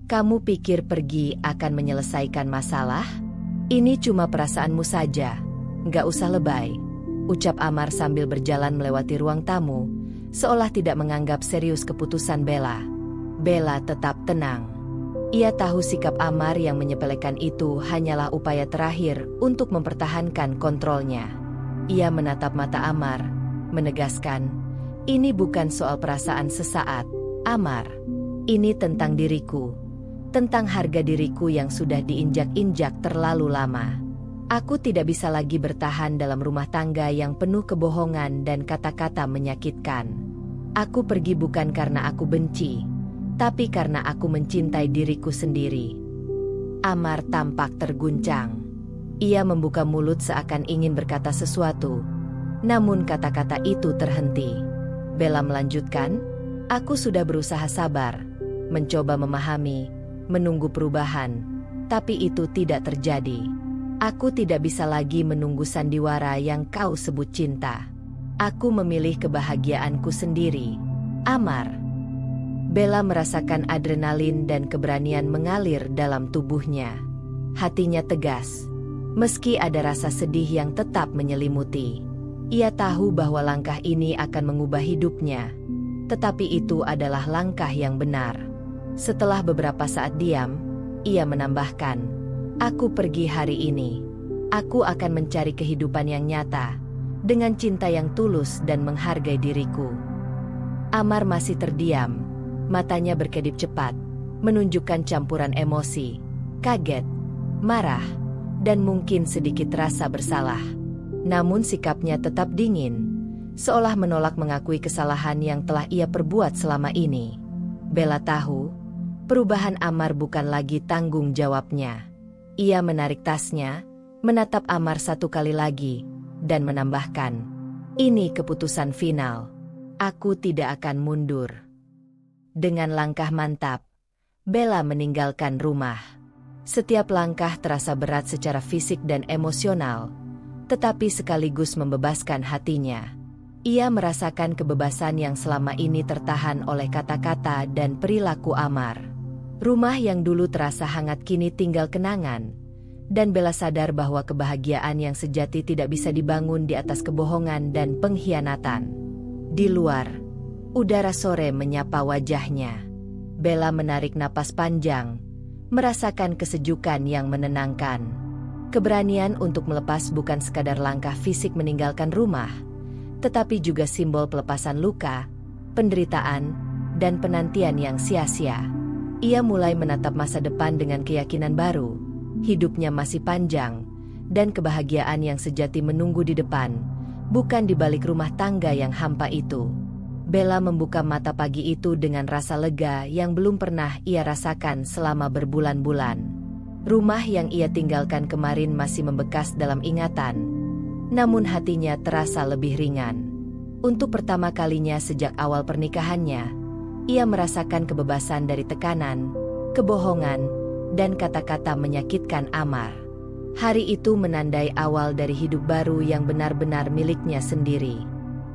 Kamu pikir pergi akan menyelesaikan masalah? Ini cuma perasaanmu saja, nggak usah lebay," ucap Amar sambil berjalan melewati ruang tamu, seolah tidak menganggap serius keputusan Bella. Bella tetap tenang. Ia tahu sikap Amar yang menyepelekan itu hanyalah upaya terakhir untuk mempertahankan kontrolnya. Ia menatap mata Amar, menegaskan, "Ini bukan soal perasaan sesaat, Amar. Ini tentang diriku. Tentang harga diriku yang sudah diinjak-injak terlalu lama. Aku tidak bisa lagi bertahan dalam rumah tangga yang penuh kebohongan dan kata-kata menyakitkan. Aku pergi bukan karena aku benci, tapi karena aku mencintai diriku sendiri." Amar tampak terguncang. Ia membuka mulut seakan ingin berkata sesuatu, namun kata-kata itu terhenti. Bella melanjutkan, "Aku sudah berusaha sabar, mencoba memahami, menunggu perubahan, tapi itu tidak terjadi. Aku tidak bisa lagi menunggu sandiwara yang kau sebut cinta. Aku memilih kebahagiaanku sendiri, Amar." Bella merasakan adrenalin dan keberanian mengalir dalam tubuhnya. Hatinya tegas, meski ada rasa sedih yang tetap menyelimuti. Ia tahu bahwa langkah ini akan mengubah hidupnya, tetapi itu adalah langkah yang benar. Setelah beberapa saat diam, ia menambahkan, "Aku pergi hari ini. Aku akan mencari kehidupan yang nyata, dengan cinta yang tulus dan menghargai diriku." Amar masih terdiam. Matanya berkedip cepat, menunjukkan campuran emosi, kaget, marah, dan mungkin sedikit rasa bersalah. Namun sikapnya tetap dingin, seolah menolak mengakui kesalahan yang telah ia perbuat selama ini. Bella tahu, perubahan Amar bukan lagi tanggung jawabnya. Ia menarik tasnya, menatap Amar satu kali lagi, dan menambahkan, "Ini keputusan final. Aku tidak akan mundur." Dengan langkah mantap, Bella meninggalkan rumah. Setiap langkah terasa berat secara fisik dan emosional, tetapi sekaligus membebaskan hatinya. Ia merasakan kebebasan yang selama ini tertahan oleh kata-kata dan perilaku Amar. Rumah yang dulu terasa hangat kini tinggal kenangan, Dan Bella sadar bahwa kebahagiaan yang sejati tidak bisa dibangun di atas kebohongan dan pengkhianatan. Di luar, udara sore menyapa wajahnya. Bella menarik napas panjang, merasakan kesejukan yang menenangkan. Keberanian untuk melepas bukan sekadar langkah fisik meninggalkan rumah, tetapi juga simbol pelepasan luka, penderitaan, dan penantian yang sia-sia. Ia mulai menatap masa depan dengan keyakinan baru. Hidupnya masih panjang, dan kebahagiaan yang sejati menunggu di depan, bukan di balik rumah tangga yang hampa itu. Bella membuka mata pagi itu dengan rasa lega yang belum pernah ia rasakan selama berbulan-bulan. Rumah yang ia tinggalkan kemarin masih membekas dalam ingatan, namun hatinya terasa lebih ringan. Untuk pertama kalinya sejak awal pernikahannya, ia merasakan kebebasan dari tekanan, kebohongan, dan kata-kata menyakitkan Amar. Hari itu menandai awal dari hidup baru yang benar-benar miliknya sendiri.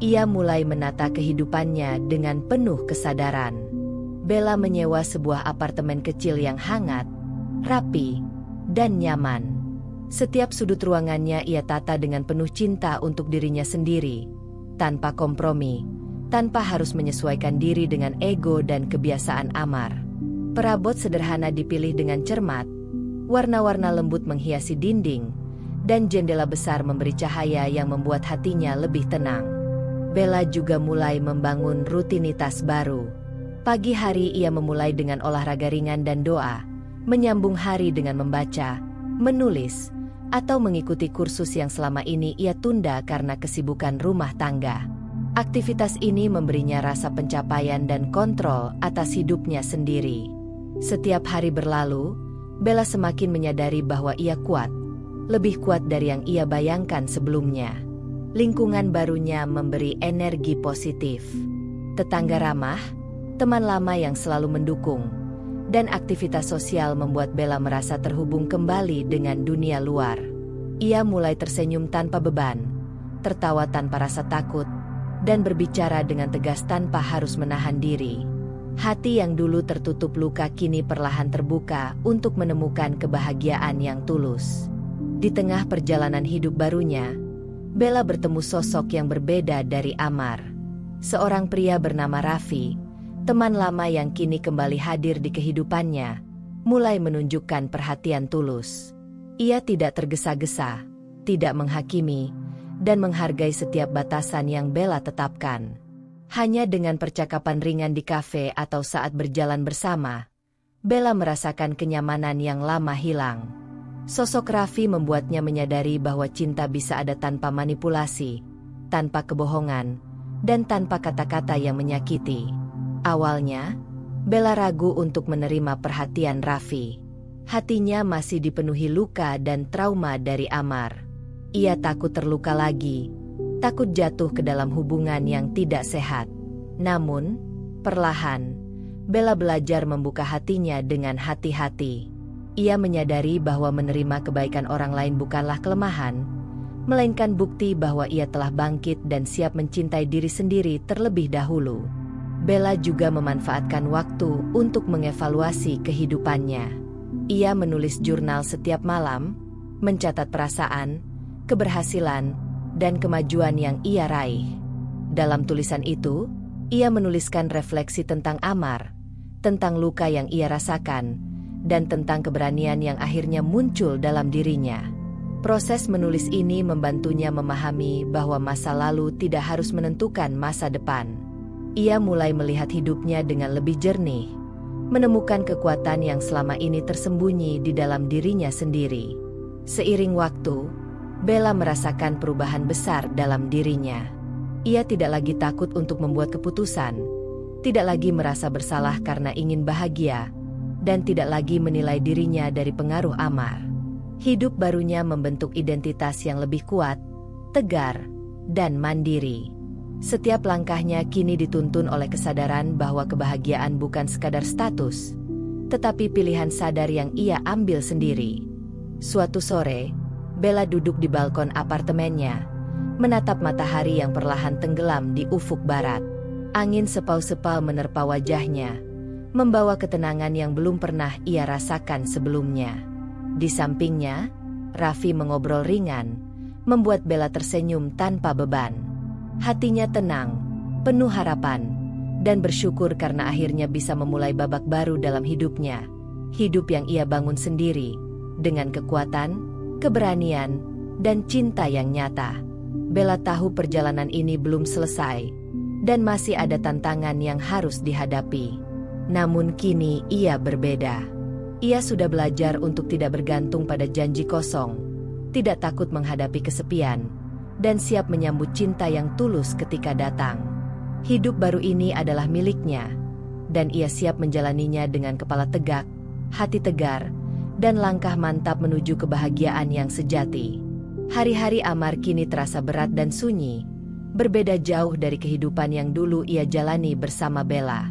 Ia mulai menata kehidupannya dengan penuh kesadaran. Bella menyewa sebuah apartemen kecil yang hangat, rapi, dan nyaman. Setiap sudut ruangannya ia tata dengan penuh cinta untuk dirinya sendiri, tanpa kompromi, tanpa harus menyesuaikan diri dengan ego dan kebiasaan Amar. Perabot sederhana dipilih dengan cermat, warna-warna lembut menghiasi dinding, dan jendela besar memberi cahaya yang membuat hatinya lebih tenang. Bella juga mulai membangun rutinitas baru. Pagi hari ia memulai dengan olahraga ringan dan doa, menyambung hari dengan membaca, menulis, atau mengikuti kursus yang selama ini ia tunda karena kesibukan rumah tangga. Aktivitas ini memberinya rasa pencapaian dan kontrol atas hidupnya sendiri. Setiap hari berlalu, Bella semakin menyadari bahwa ia kuat, lebih kuat dari yang ia bayangkan sebelumnya. Lingkungan barunya memberi energi positif. Tetangga ramah, teman lama yang selalu mendukung, dan aktivitas sosial membuat Bella merasa terhubung kembali dengan dunia luar. Ia mulai tersenyum tanpa beban, tertawa tanpa rasa takut, dan berbicara dengan tegas tanpa harus menahan diri. Hati yang dulu tertutup luka kini perlahan terbuka untuk menemukan kebahagiaan yang tulus. Di tengah perjalanan hidup barunya, Bella bertemu sosok yang berbeda dari Amar. Seorang pria bernama Raffi, teman lama yang kini kembali hadir di kehidupannya, mulai menunjukkan perhatian tulus. Ia tidak tergesa-gesa, tidak menghakimi, dan menghargai setiap batasan yang Bella tetapkan. Hanya dengan percakapan ringan di kafe atau saat berjalan bersama, Bella merasakan kenyamanan yang lama hilang. Sosok Raffi membuatnya menyadari bahwa cinta bisa ada tanpa manipulasi, tanpa kebohongan, dan tanpa kata-kata yang menyakiti. Awalnya, Bella ragu untuk menerima perhatian Raffi. Hatinya masih dipenuhi luka dan trauma dari Amar. Ia takut terluka lagi, takut jatuh ke dalam hubungan yang tidak sehat. Namun, perlahan, Bella belajar membuka hatinya dengan hati-hati. Ia menyadari bahwa menerima kebaikan orang lain bukanlah kelemahan, melainkan bukti bahwa ia telah bangkit dan siap mencintai diri sendiri terlebih dahulu. Bella juga memanfaatkan waktu untuk mengevaluasi kehidupannya. Ia menulis jurnal setiap malam, mencatat perasaan, keberhasilan, dan kemajuan yang ia raih. Dalam tulisan itu, ia menuliskan refleksi tentang Amar, tentang luka yang ia rasakan, dan tentang keberanian yang akhirnya muncul dalam dirinya. Proses menulis ini membantunya memahami bahwa masa lalu tidak harus menentukan masa depan. Ia mulai melihat hidupnya dengan lebih jernih, menemukan kekuatan yang selama ini tersembunyi di dalam dirinya sendiri. Seiring waktu, Bella merasakan perubahan besar dalam dirinya. Ia tidak lagi takut untuk membuat keputusan, tidak lagi merasa bersalah karena ingin bahagia, dan tidak lagi menilai dirinya dari pengaruh Amar. Hidup barunya membentuk identitas yang lebih kuat, tegar, dan mandiri. Setiap langkahnya kini dituntun oleh kesadaran bahwa kebahagiaan bukan sekadar status, tetapi pilihan sadar yang ia ambil sendiri. Suatu sore, Bella duduk di balkon apartemennya, menatap matahari yang perlahan tenggelam di ufuk barat. Angin sepau-sepau menerpa wajahnya, membawa ketenangan yang belum pernah ia rasakan sebelumnya. Di sampingnya, Raffi mengobrol ringan, membuat Bella tersenyum tanpa beban. Hatinya tenang, penuh harapan, dan bersyukur karena akhirnya bisa memulai babak baru dalam hidupnya. Hidup yang ia bangun sendiri, dengan kekuatan, keberanian, dan cinta yang nyata. Bella tahu perjalanan ini belum selesai, dan masih ada tantangan yang harus dihadapi. Namun kini ia berbeda. Ia sudah belajar untuk tidak bergantung pada janji kosong, tidak takut menghadapi kesepian, dan siap menyambut cinta yang tulus ketika datang. Hidup baru ini adalah miliknya, dan ia siap menjalaninya dengan kepala tegak, hati tegar, dan langkah mantap menuju kebahagiaan yang sejati. Hari-hari Amar kini terasa berat dan sunyi, berbeda jauh dari kehidupan yang dulu ia jalani bersama Bella.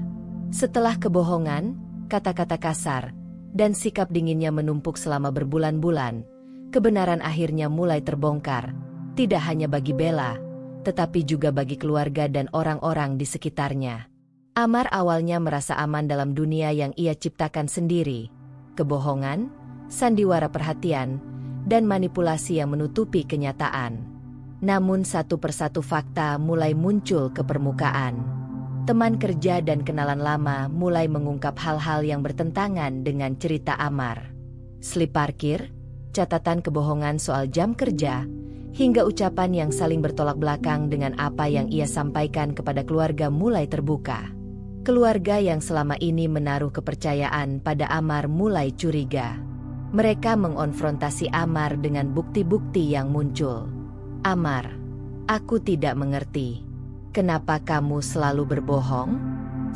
Setelah kebohongan, kata-kata kasar, dan sikap dinginnya menumpuk selama berbulan-bulan, kebenaran akhirnya mulai terbongkar, tidak hanya bagi Bella, tetapi juga bagi keluarga dan orang-orang di sekitarnya. Amar awalnya merasa aman dalam dunia yang ia ciptakan sendiri. Kebohongan, sandiwara perhatian, dan manipulasi yang menutupi kenyataan. Namun satu persatu fakta mulai muncul ke permukaan. Teman kerja dan kenalan lama mulai mengungkap hal-hal yang bertentangan dengan cerita Amar. Slip parkir, catatan kebohongan soal jam kerja, hingga ucapan yang saling bertolak belakang dengan apa yang ia sampaikan kepada keluarga mulai terbuka. Keluarga yang selama ini menaruh kepercayaan pada Amar mulai curiga. Mereka mengonfrontasi Amar dengan bukti-bukti yang muncul. "Amar, aku tidak mengerti. Kenapa kamu selalu berbohong?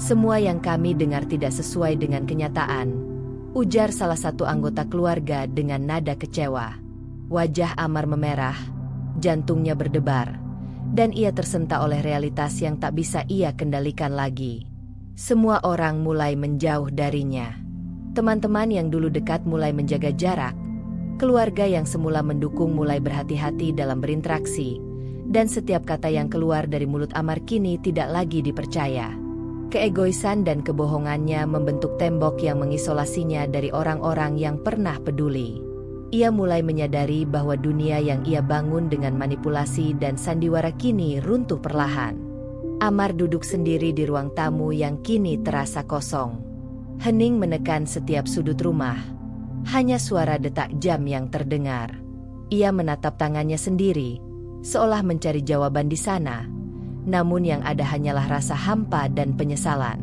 Semua yang kami dengar tidak sesuai dengan kenyataan," ujar salah satu anggota keluarga dengan nada kecewa. Wajah Amar memerah, jantungnya berdebar, dan ia tersentak oleh realitas yang tak bisa ia kendalikan lagi. Semua orang mulai menjauh darinya. Teman-teman yang dulu dekat mulai menjaga jarak. Keluarga yang semula mendukung mulai berhati-hati dalam berinteraksi. Dan setiap kata yang keluar dari mulut Amar kini tidak lagi dipercaya. Keegoisan dan kebohongannya membentuk tembok yang mengisolasinya dari orang-orang yang pernah peduli. Ia mulai menyadari bahwa dunia yang ia bangun dengan manipulasi dan sandiwara kini runtuh perlahan. Amar duduk sendiri di ruang tamu yang kini terasa kosong. Hening menekan setiap sudut rumah. Hanya suara detak jam yang terdengar. Ia menatap tangannya sendiri, seolah mencari jawaban di sana, namun yang ada hanyalah rasa hampa dan penyesalan.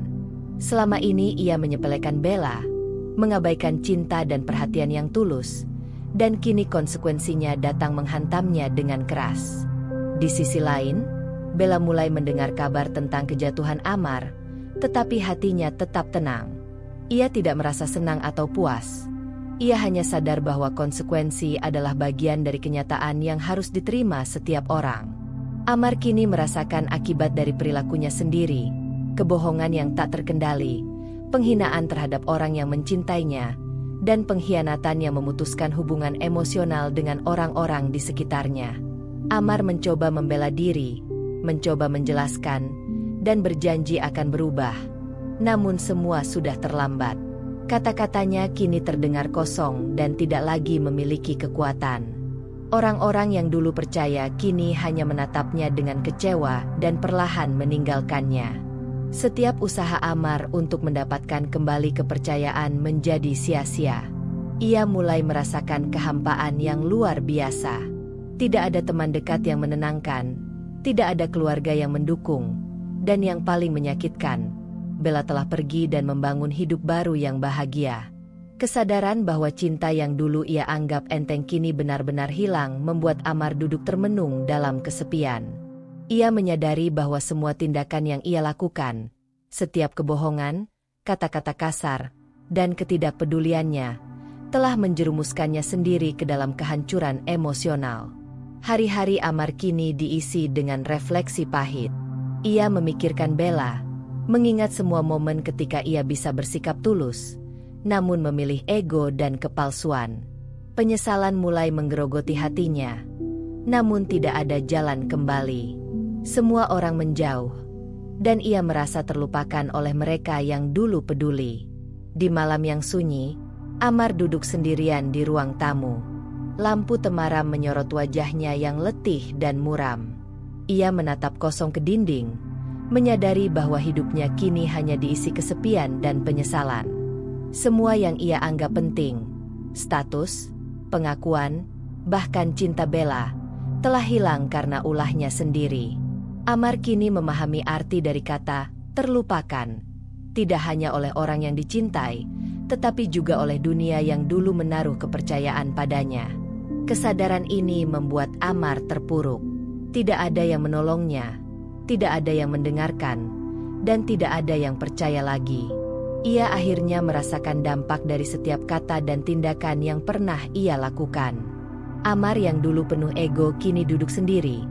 Selama ini ia menyepelekan Bella, mengabaikan cinta dan perhatian yang tulus, dan kini konsekuensinya datang menghantamnya dengan keras. Di sisi lain, Bella mulai mendengar kabar tentang kejatuhan Amar, tetapi hatinya tetap tenang. Ia tidak merasa senang atau puas. Ia hanya sadar bahwa konsekuensi adalah bagian dari kenyataan yang harus diterima setiap orang. Amar kini merasakan akibat dari perilakunya sendiri, kebohongan yang tak terkendali, penghinaan terhadap orang yang mencintainya, dan pengkhianatan yang memutuskan hubungan emosional dengan orang-orang di sekitarnya. Amar mencoba membela diri, mencoba menjelaskan, dan berjanji akan berubah. Namun semua sudah terlambat. Kata-katanya kini terdengar kosong dan tidak lagi memiliki kekuatan. Orang-orang yang dulu percaya kini hanya menatapnya dengan kecewa dan perlahan meninggalkannya. Setiap usaha Amar untuk mendapatkan kembali kepercayaan menjadi sia-sia. Ia mulai merasakan kehampaan yang luar biasa. Tidak ada teman dekat yang menenangkan, tidak ada keluarga yang mendukung, dan yang paling menyakitkan, Bella telah pergi dan membangun hidup baru yang bahagia. Kesadaran bahwa cinta yang dulu ia anggap enteng kini benar-benar hilang membuat Amar duduk termenung dalam kesepian. Ia menyadari bahwa semua tindakan yang ia lakukan, setiap kebohongan, kata-kata kasar, dan ketidakpeduliannya, telah menjerumuskannya sendiri ke dalam kehancuran emosional. Hari-hari Amar kini diisi dengan refleksi pahit. Ia memikirkan Bella, mengingat semua momen ketika ia bisa bersikap tulus, namun memilih ego dan kepalsuan. Penyesalan mulai menggerogoti hatinya, namun tidak ada jalan kembali. Semua orang menjauh, dan ia merasa terlupakan oleh mereka yang dulu peduli. Di malam yang sunyi, Amar duduk sendirian di ruang tamu. Lampu temaram menyorot wajahnya yang letih dan muram. Ia menatap kosong ke dinding, menyadari bahwa hidupnya kini hanya diisi kesepian dan penyesalan. Semua yang ia anggap penting, status, pengakuan, bahkan cinta Bella, telah hilang karena ulahnya sendiri. Amar kini memahami arti dari kata terlupakan, tidak hanya oleh orang yang dicintai, tetapi juga oleh dunia yang dulu menaruh kepercayaan padanya. Kesadaran ini membuat Amar terpuruk. Tidak ada yang menolongnya, tidak ada yang mendengarkan, dan tidak ada yang percaya lagi. Ia akhirnya merasakan dampak dari setiap kata dan tindakan yang pernah ia lakukan. Amar yang dulu penuh ego kini duduk sendiri,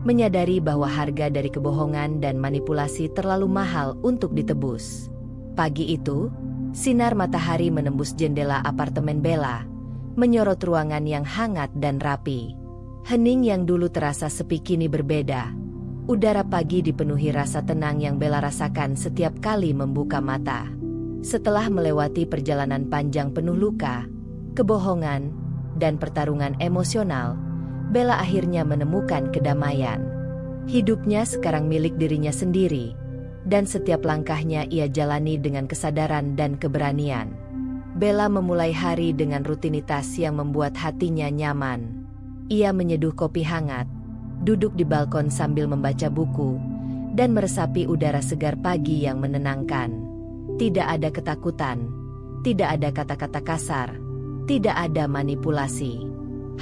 menyadari bahwa harga dari kebohongan dan manipulasi terlalu mahal untuk ditebus. Pagi itu, sinar matahari menembus jendela apartemen Bella, menyorot ruangan yang hangat dan rapi. Hening yang dulu terasa sepi kini berbeda. Udara pagi dipenuhi rasa tenang yang Bella rasakan setiap kali membuka mata. Setelah melewati perjalanan panjang penuh luka, kebohongan, dan pertarungan emosional, Bella akhirnya menemukan kedamaian. Hidupnya sekarang milik dirinya sendiri, dan setiap langkahnya ia jalani dengan kesadaran dan keberanian. Bella memulai hari dengan rutinitas yang membuat hatinya nyaman. Ia menyeduh kopi hangat, duduk di balkon sambil membaca buku, dan meresapi udara segar pagi yang menenangkan. Tidak ada ketakutan, tidak ada kata-kata kasar, tidak ada manipulasi.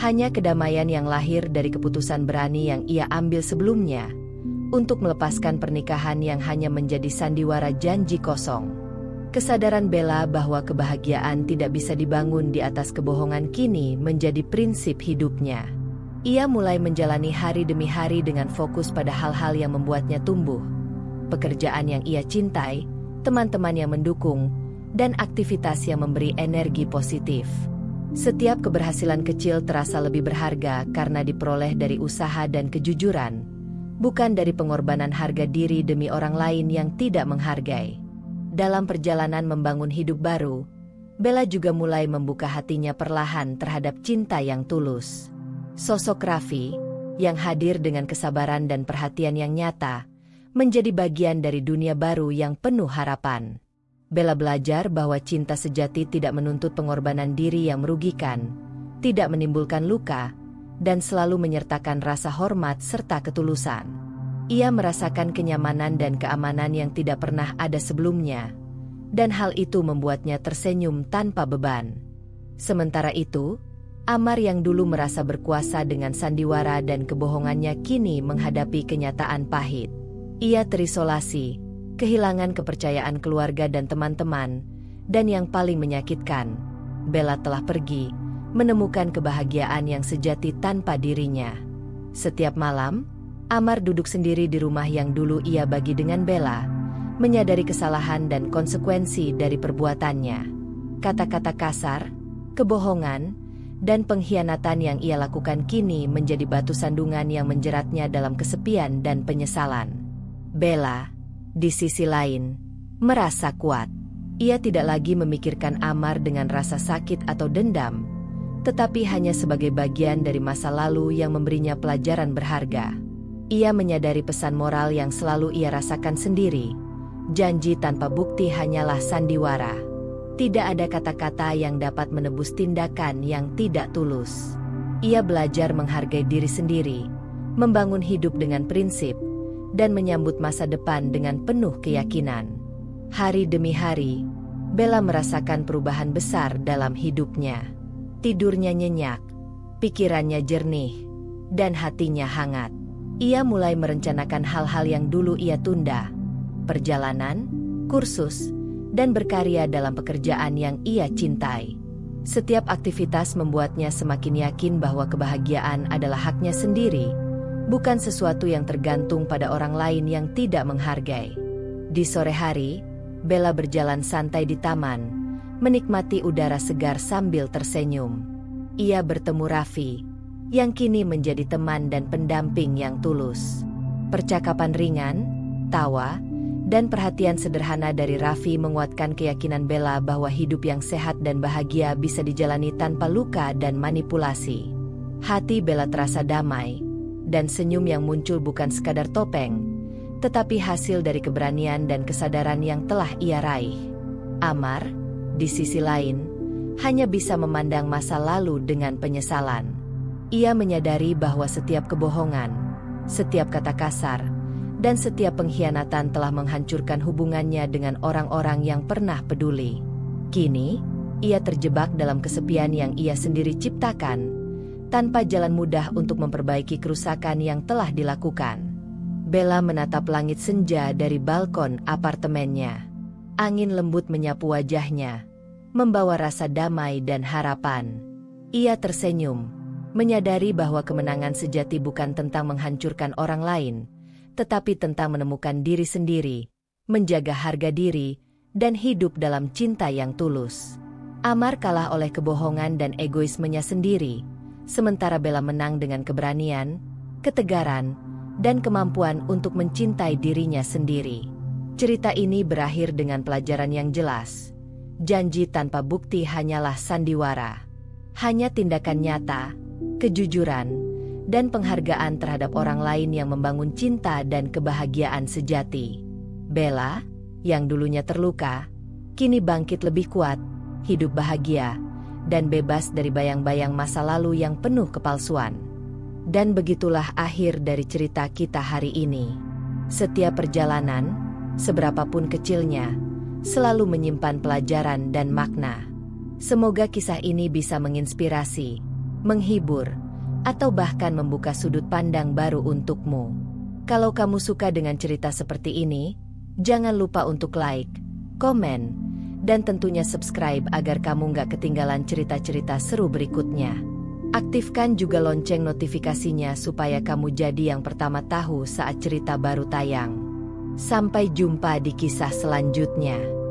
Hanya kedamaian yang lahir dari keputusan berani yang ia ambil sebelumnya, untuk melepaskan pernikahan yang hanya menjadi sandiwara janji kosong. Kesadaran Bella bahwa kebahagiaan tidak bisa dibangun di atas kebohongan kini menjadi prinsip hidupnya. Ia mulai menjalani hari demi hari dengan fokus pada hal-hal yang membuatnya tumbuh. Pekerjaan yang ia cintai, teman-teman yang mendukung, dan aktivitas yang memberi energi positif. Setiap keberhasilan kecil terasa lebih berharga karena diperoleh dari usaha dan kejujuran, bukan dari pengorbanan harga diri demi orang lain yang tidak menghargai. Dalam perjalanan membangun hidup baru, Bella juga mulai membuka hatinya perlahan terhadap cinta yang tulus. Sosok Raffi, yang hadir dengan kesabaran dan perhatian yang nyata, menjadi bagian dari dunia baru yang penuh harapan. Bella belajar bahwa cinta sejati tidak menuntut pengorbanan diri yang merugikan, tidak menimbulkan luka, dan selalu menyertakan rasa hormat serta ketulusan. Ia merasakan kenyamanan dan keamanan yang tidak pernah ada sebelumnya, dan hal itu membuatnya tersenyum tanpa beban. Sementara itu, Amar yang dulu merasa berkuasa dengan sandiwara dan kebohongannya kini menghadapi kenyataan pahit. Ia terisolasi, kehilangan kepercayaan keluarga dan teman-teman, dan yang paling menyakitkan, Bella telah pergi, menemukan kebahagiaan yang sejati tanpa dirinya. Setiap malam, Amar duduk sendiri di rumah yang dulu ia bagi dengan Bella, menyadari kesalahan dan konsekuensi dari perbuatannya. Kata-kata kasar, kebohongan, dan pengkhianatan yang ia lakukan kini menjadi batu sandungan yang menjeratnya dalam kesepian dan penyesalan. Bella, di sisi lain, merasa kuat. Ia tidak lagi memikirkan Amar dengan rasa sakit atau dendam, tetapi hanya sebagai bagian dari masa lalu yang memberinya pelajaran berharga. Ia menyadari pesan moral yang selalu ia rasakan sendiri. Janji tanpa bukti hanyalah sandiwara. Tidak ada kata-kata yang dapat menebus tindakan yang tidak tulus. Ia belajar menghargai diri sendiri, membangun hidup dengan prinsip, dan menyambut masa depan dengan penuh keyakinan. Hari demi hari, Bella merasakan perubahan besar dalam hidupnya. Tidurnya nyenyak, pikirannya jernih, dan hatinya hangat. Ia mulai merencanakan hal-hal yang dulu ia tunda, perjalanan, kursus, dan berkarya dalam pekerjaan yang ia cintai. Setiap aktivitas membuatnya semakin yakin bahwa kebahagiaan adalah haknya sendiri, bukan sesuatu yang tergantung pada orang lain yang tidak menghargai. Di sore hari, Bella berjalan santai di taman, menikmati udara segar sambil tersenyum. Ia bertemu Raffi, yang kini menjadi teman dan pendamping yang tulus. Percakapan ringan, tawa, Dan perhatian sederhana dari Raffi menguatkan keyakinan Bella bahwa hidup yang sehat dan bahagia bisa dijalani tanpa luka dan manipulasi. Hati Bella terasa damai, dan senyum yang muncul bukan sekadar topeng, tetapi hasil dari keberanian dan kesadaran yang telah ia raih. Amar, di sisi lain, hanya bisa memandang masa lalu dengan penyesalan. Ia menyadari bahwa setiap kebohongan, setiap kata kasar, dan setiap pengkhianatan telah menghancurkan hubungannya dengan orang-orang yang pernah peduli. Kini, ia terjebak dalam kesepian yang ia sendiri ciptakan, tanpa jalan mudah untuk memperbaiki kerusakan yang telah dilakukan. Bella menatap langit senja dari balkon apartemennya. Angin lembut menyapu wajahnya, membawa rasa damai dan harapan. Ia tersenyum, menyadari bahwa kemenangan sejati bukan tentang menghancurkan orang lain, tetapi tentang menemukan diri sendiri, menjaga harga diri, dan hidup dalam cinta yang tulus. Amar kalah oleh kebohongan dan egoismenya sendiri, sementara Bella menang dengan keberanian, ketegaran, dan kemampuan untuk mencintai dirinya sendiri. Cerita ini berakhir dengan pelajaran yang jelas. Janji tanpa bukti hanyalah sandiwara. Hanya tindakan nyata, kejujuran, dan penghargaan terhadap orang lain yang membangun cinta dan kebahagiaan sejati. Bella, yang dulunya terluka, kini bangkit lebih kuat, hidup bahagia, dan bebas dari bayang-bayang masa lalu yang penuh kepalsuan. Dan begitulah akhir dari cerita kita hari ini. Setiap perjalanan, seberapapun kecilnya, selalu menyimpan pelajaran dan makna. Semoga kisah ini bisa menginspirasi, menghibur, atau bahkan membuka sudut pandang baru untukmu. Kalau kamu suka dengan cerita seperti ini, jangan lupa untuk like, komen, dan tentunya subscribe agar kamu nggak ketinggalan cerita-cerita seru berikutnya. Aktifkan juga lonceng notifikasinya supaya kamu jadi yang pertama tahu saat cerita baru tayang. Sampai jumpa di kisah selanjutnya.